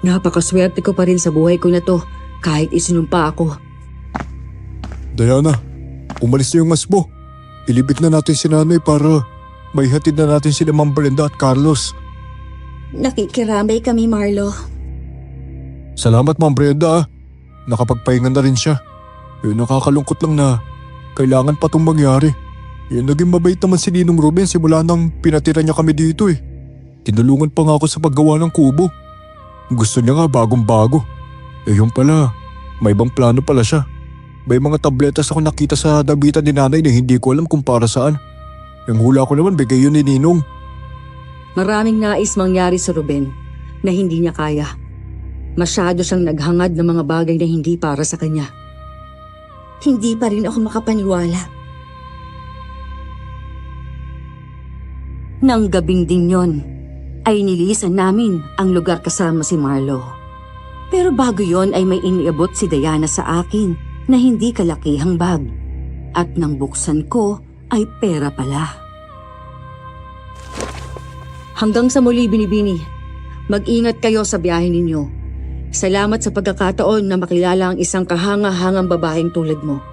Napakaswerte ko pa rin sa buhay ko na to kahit isinumpa ako. Diana, umalis na yung asbo. Ilibit na natin si nanay para may hatid na natin sila Ma'am Brenda at Carlos. Nakikiramay kami, Marlo. Salamat Ma'am Brenda ah. Nakapagpahinga na rin siya. Nakakalungkot lang na kailangan pa itong mangyari. Naging mabait naman si Ninong Ruben simula nang pinatira niya kami dito eh. Tinulungan pa nga ako sa paggawa ng kubo. Gusto niya nga bagong-bago. Yung pala, may ibang plano pala siya. May mga tabletas ako nakita sa dabitan ni nanay na hindi ko alam kung para saan. Yung hula ko naman bigay yun ni Ninong. Maraming nais mangyari sa Ruben na hindi niya kaya. Masyado siyang naghangad ng mga bagay na hindi para sa kanya. Hindi pa rin ako makapaniwala. Nang gabing din yon, ay nilisan namin ang lugar kasama si Marlo. Pero bago yon ay may iniabot si Diana sa akin na hindi kalakihang bag. At nang buksan ko ay pera pala. Hanggang sa muli, Binibini. Mag-ingat kayo sa biyahe ninyo. Salamat sa pagkakataon na makilala ang isang kahanga-hangang babaeng tulad mo.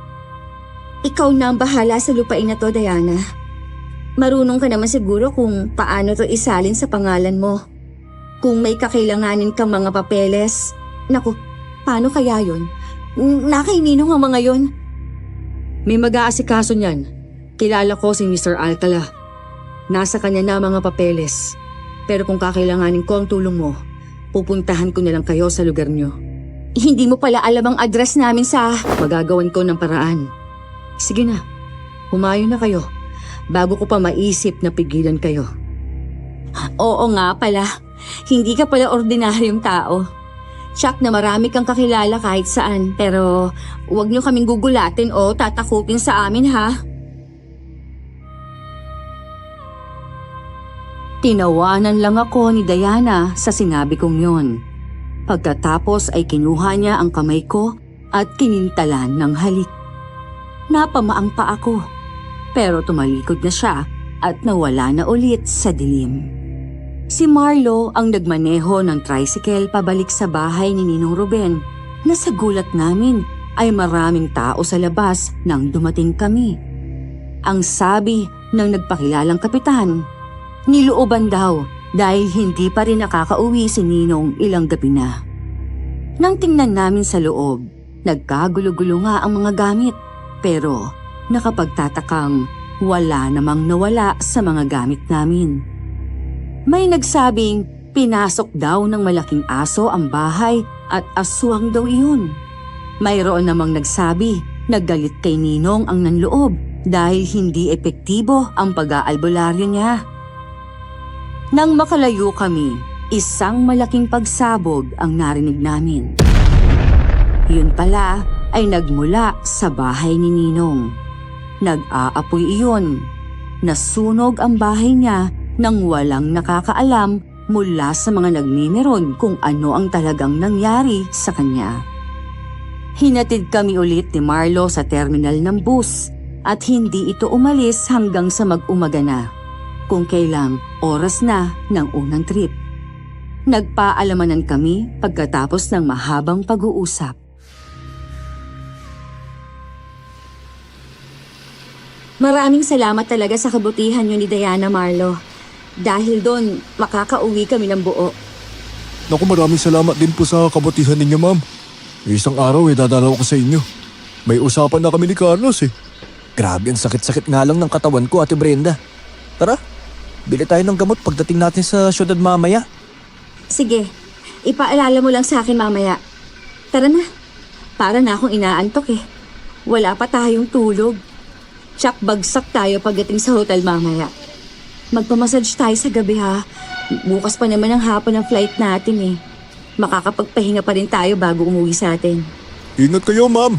Ikaw na ang bahala sa lupain na to, Diana. Marunong ka naman siguro kung paano to isalin sa pangalan mo. Kung may kakailanganin kang mga papeles, naku, paano kaya yun? Nakaininong ang mga yon. May mag-aasikaso niyan. Kilala ko si Mr. Alcala. Nasa kanya na mga papeles. Pero kung kakailanganin ko ang tulong mo, pupuntahan ko na lang kayo sa lugar niyo. Hindi mo pala alam ang address namin sa... Magagawan ko ng paraan. Sige na, humayo na kayo bago ko pa maisip na pigilan kayo. Oo nga pala, hindi ka pala ordinaryong tao. Tsak na marami kang kakilala kahit saan, pero huwag niyo kaming gugulatin o tatakupin sa amin ha. Tinawanan lang ako ni Diana sa sinabi kong yon. Pagkatapos ay kinuha niya ang kamay ko at kinintalan ng halik. Napamaang pa ako, pero tumalikod na siya at nawala na ulit sa dilim. Si Marlo ang nagmaneho ng tricycle pabalik sa bahay ni Ninong Ruben na sa gulat namin ay maraming tao sa labas nang dumating kami. Ang sabi ng nagpakilalang kapitan, nilooban daw dahil hindi pa rin nakakauwi si Ninong ilang gabi na. Nang tingnan namin sa loob, nagkagulo-gulo nga ang mga gamit pero nakapagtatakang wala namang nawala sa mga gamit namin. May nagsabing Pinasok daw ng malaking aso ang bahay at aswang daw iyon. Mayroon namang nagsabi na galit kay Ninong ang nanloob dahil hindi epektibo ang pag-aalbularyo niya. Nang makalayo kami, isang malaking pagsabog ang narinig namin. Yun pala ay nagmula sa bahay ni Ninong. Nag-aapoy iyon. Nasunog ang bahay niya nang walang nakakaalam mula sa mga nagmimeron kung ano ang talagang nangyari sa kanya. Hinatid kami ulit ni Marlo sa terminal ng bus at hindi ito umalis hanggang sa mag-umaga na, kung kailang oras na ng unang trip. Nagpaalamanan kami pagkatapos ng mahabang pag-uusap. Maraming salamat talaga sa kabutihan niyo ni Diana, Marlo. Dahil doon, makakauwi kami ng buo. Naku, maraming salamat din po sa kabutihan ninyo, ma'am. Isang araw dadalaw ko sa inyo. May usapan na kami ni Carlos eh. Grabe, ang sakit-sakit nga lang ng katawan ko, Ate Brenda. Tara, bili tayo ng gamot pagdating natin sa syudad mamaya. Sige, ipaalala mo lang sa akin mamaya. Tara na, para na akong inaantok eh. Wala pa tayong tulog. Tsak bagsak tayo pagdating sa hotel mamaya. Magpamassage tayo sa gabi ha. Bukas pa naman ang hapon ng flight natin eh. Makakapagpahinga pa rin tayo bago umuwi sa atin. Ingat kayo, ma'am.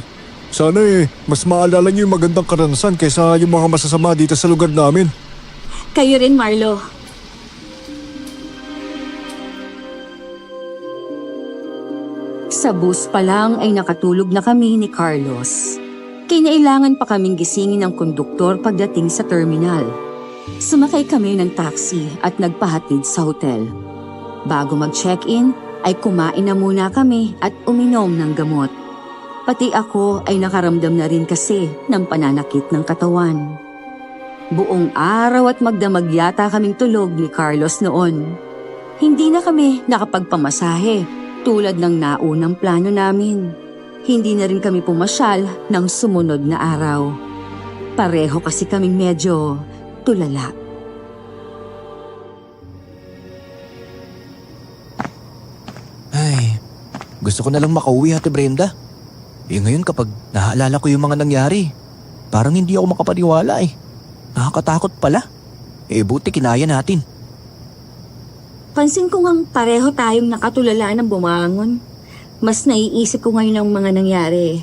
Sana mas maalala niyo yung magandang karanasan kaysa yung mga masasama dito sa lugar namin. Kayo rin, Marlo. Sa bus pa lang ay nakatulog na kami ni Carlos. Kinailangan pa kaming gisingin ng konduktor pagdating sa terminal. Sumakay kami ng taxi at nagpahatid sa hotel. Bago mag-check-in, ay kumain na muna kami at uminom ng gamot. Pati ako ay nakaramdam na rin kasi ng pananakit ng katawan. Buong araw at magdamag yata kaming tulog ni Carlos noon. Hindi na kami nakapagpamasahe tulad ng naunang plano namin. Hindi na rin kami pumasyal ng sumunod na araw. Pareho kasi kaming medyo tulala. Ay, gusto ko na lang makauwi, Ate Brenda. Ngayon kapag naaalala ko yung mga nangyari, parang hindi ako makapaniwala eh. Nakakatakot pala. Buti kinaya natin. Pansin ko ngang pareho tayong nakatulala ng bumangon. Mas naiisip ko ngayon ang mga nangyari.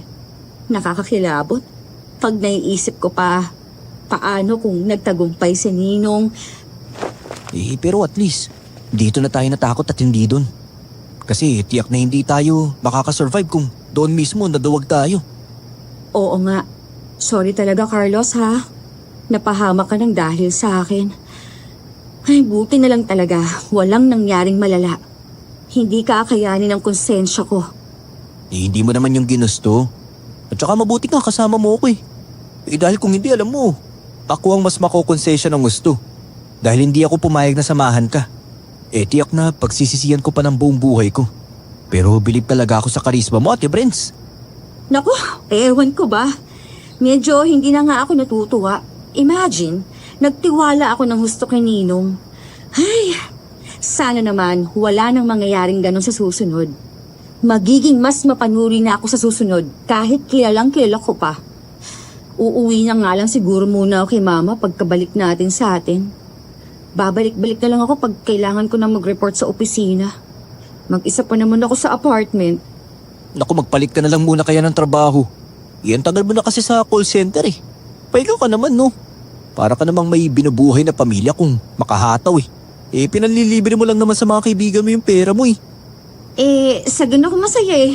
Nakakakilabot. Pag naiisip ko pa, paano kung nagtagumpay si Ninong? Pero at least, dito na tayo natakot at hindi doon. Kasi tiyak na hindi tayo makakasurvive kung doon mismo naduwag tayo. Oo nga. Sorry talaga, Carlos, ha? Napahamak ka ng dahil sa akin. Ay, buti na lang talaga. Walang nangyaring malala. Hindi ka akayanin ng konsensya ko. Hindi mo naman yung ginusto. At saka mabuti nga kasama mo ako eh. Dahil kung hindi, alam mo, ako ang mas makokonsensya ng gusto. Dahil hindi ako pumayag na samahan ka. Tiyak na pagsisisiyan ko pa ng buong buhay ko. Pero bilib talaga ako sa karisma mo, Ate Brens. Naku, ewan ko ba? Medyo hindi na nga ako natutuwa. Imagine, nagtiwala ako ng husto kay Ninong. Ay, sana naman wala nang mangyayaring ganon sa susunod. Magiging mas mapanuri na ako sa susunod kahit kilalang kilala ko pa. Uuwi na nga lang siguro muna ako kay Mama pagkabalik natin sa atin. Babalik-balik na lang ako pag kailangan ko na mag-report sa opisina. Mag-isa pa naman ako sa apartment. Naku, magpalit ka na lang muna kaya ng trabaho. Iyan tagal mo na kasi sa call center eh. Pahinga ka naman no. Para ka namang may binubuhay na pamilya kung makahataw eh. Pinanlilibre mo lang naman sa mga kaibigan mo yung pera mo eh. Sa doon ako masaya eh.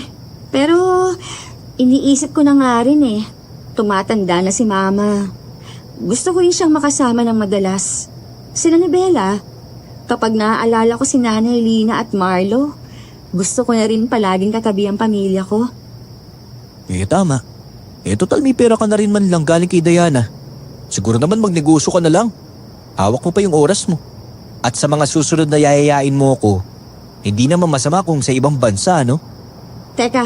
Pero iniisip ko na nga rin eh. Tumatanda na si Mama. Gusto ko rin siyang makasama ng madalas. Sila ni Bella. Kapag naaalala ko si Nanay Lina at Marlo, gusto ko na rin palaging katabi ang pamilya ko. Tama. Total may pera ka na rin man lang galing kay Diana. Siguro naman magnegosyo ka na lang. Hawak mo pa yung oras mo. At sa mga susunod na yayayain mo ko, hindi naman masama kung sa ibang bansa, no? Teka,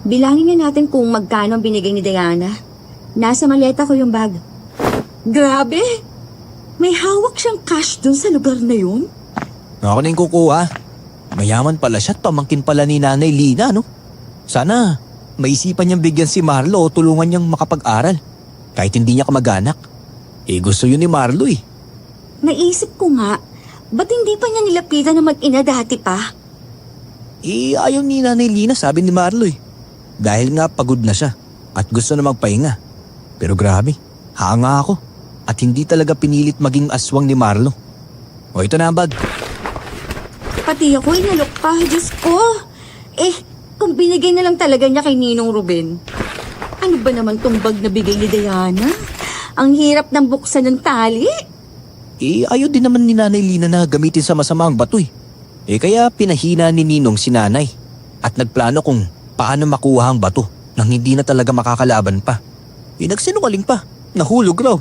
bilangin nga natin kung magkano ang binigay ni Diana. Nasa maleta ko yung bag. Grabe! May hawak siyang cash dun sa lugar na yun? Ako na yung kukuha. Mayaman pala siya at pamangkin pala ni Nanay Lina, no? Sana maisipan niyang bigyan si Marlo o tulungan niyang makapag-aral. Kahit hindi niya kamag-anak. Gusto yun ni Marlo eh. Naisip ko nga, ba't hindi pa niya nilapitan na mag-ina dati pa? Ayaw ni Nanay Lina, sabi ni Marlo eh. Dahil nga pagod na siya at gusto na magpahinga. Pero grabe, hanga ako at hindi talaga pinilit maging aswang ni Marlo. O ito na ang bag. Pati ako inalok pa, Diyos ko. Kung binigay na lang talaga niya kay Ninong Ruben. Ano ba naman tong bag na bigay ni Diana? Ang hirap ng buksan ng tali. Ayaw din naman ni Nanay Lina na gamitin sa masama ang bato eh. Kaya pinahina ni Ninong si Nanay at nagplano kung paano makuha ang bato nang hindi na talaga makakalaban pa. Nagsinungaling pa, nahulog raw.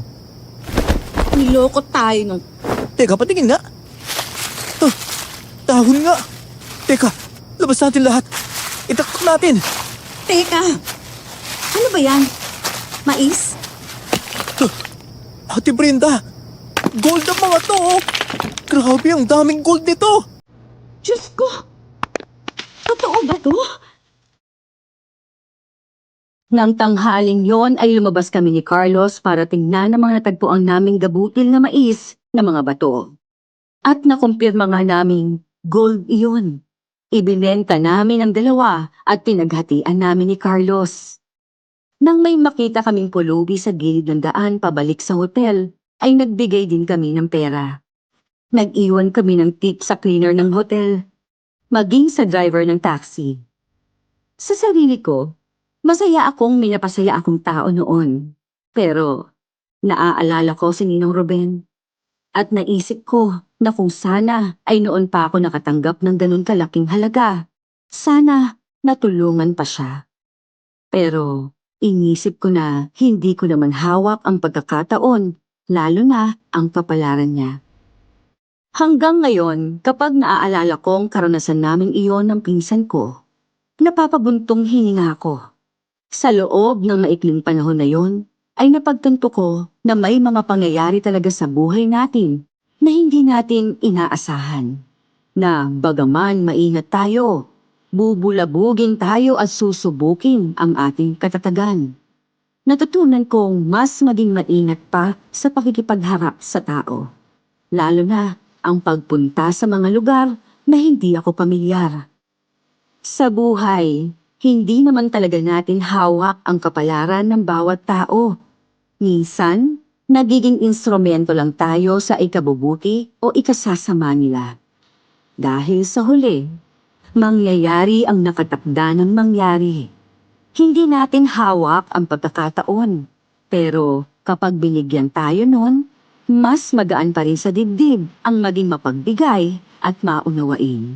Niloko tayo nung... Teka, patingin nga. Dahon nga. Teka, labas natin lahat. Itakot natin. Teka, ano ba yan? Mais? Ate Brenda, gold ang mga to. Oh. Grabe, ang daming gold nito. Diyos ko! Totoo ba to? Nang tanghaling yon ay lumabas kami ni Carlos para tingnan ang mga natagpuang naming gabutil na mais na mga bato. At nakumpirma nga naming gold iyon. Ibinenta namin ang dalawa at pinaghatian namin ni Carlos. Nang may makita kaming pulubi sa gilid ng daan pabalik sa hotel, ay nagbigay din kami ng pera. Nag-iwan kami ng tip sa cleaner ng hotel, maging sa driver ng taxi. Sa sarili ko, masaya akong minapasaya akong tao noon. Pero naaalala ko si Ninong Ruben. At naisip ko na kung sana ay noon pa ako nakatanggap ng ganun kalaking halaga. Sana natulungan pa siya. Pero inisip ko na hindi ko naman hawak ang pagkakataon, lalo na ang kapalaran niya. Hanggang ngayon, kapag naaalala ko ang karanasan naming iyon ng pinsan ko, napapabuntong hininga ko. Sa loob ng maikling panahon na yon, ay napagtanto ko na may mga pangyayari talaga sa buhay natin na hindi natin inaasahan. Na bagaman maingat tayo, bubulabugin tayo at susubukin ang ating katatagan. Natutunan kong mas maging maingat pa sa pakikipagharap sa tao. Lalo na ang pagpunta sa mga lugar na hindi ako pamilyar. Sa buhay, hindi naman talaga natin hawak ang kapalaran ng bawat tao. Minsan, nagiging instrumento lang tayo sa ikabubuti o ikasasama nila. Dahil sa huli, mangyayari ang nakatakda ng mangyari. Hindi natin hawak ang pagkakataon. Pero kapag binigyan tayo nun, mas magaan pa rin sa dibdib ang maging mapagbigay at maunawain.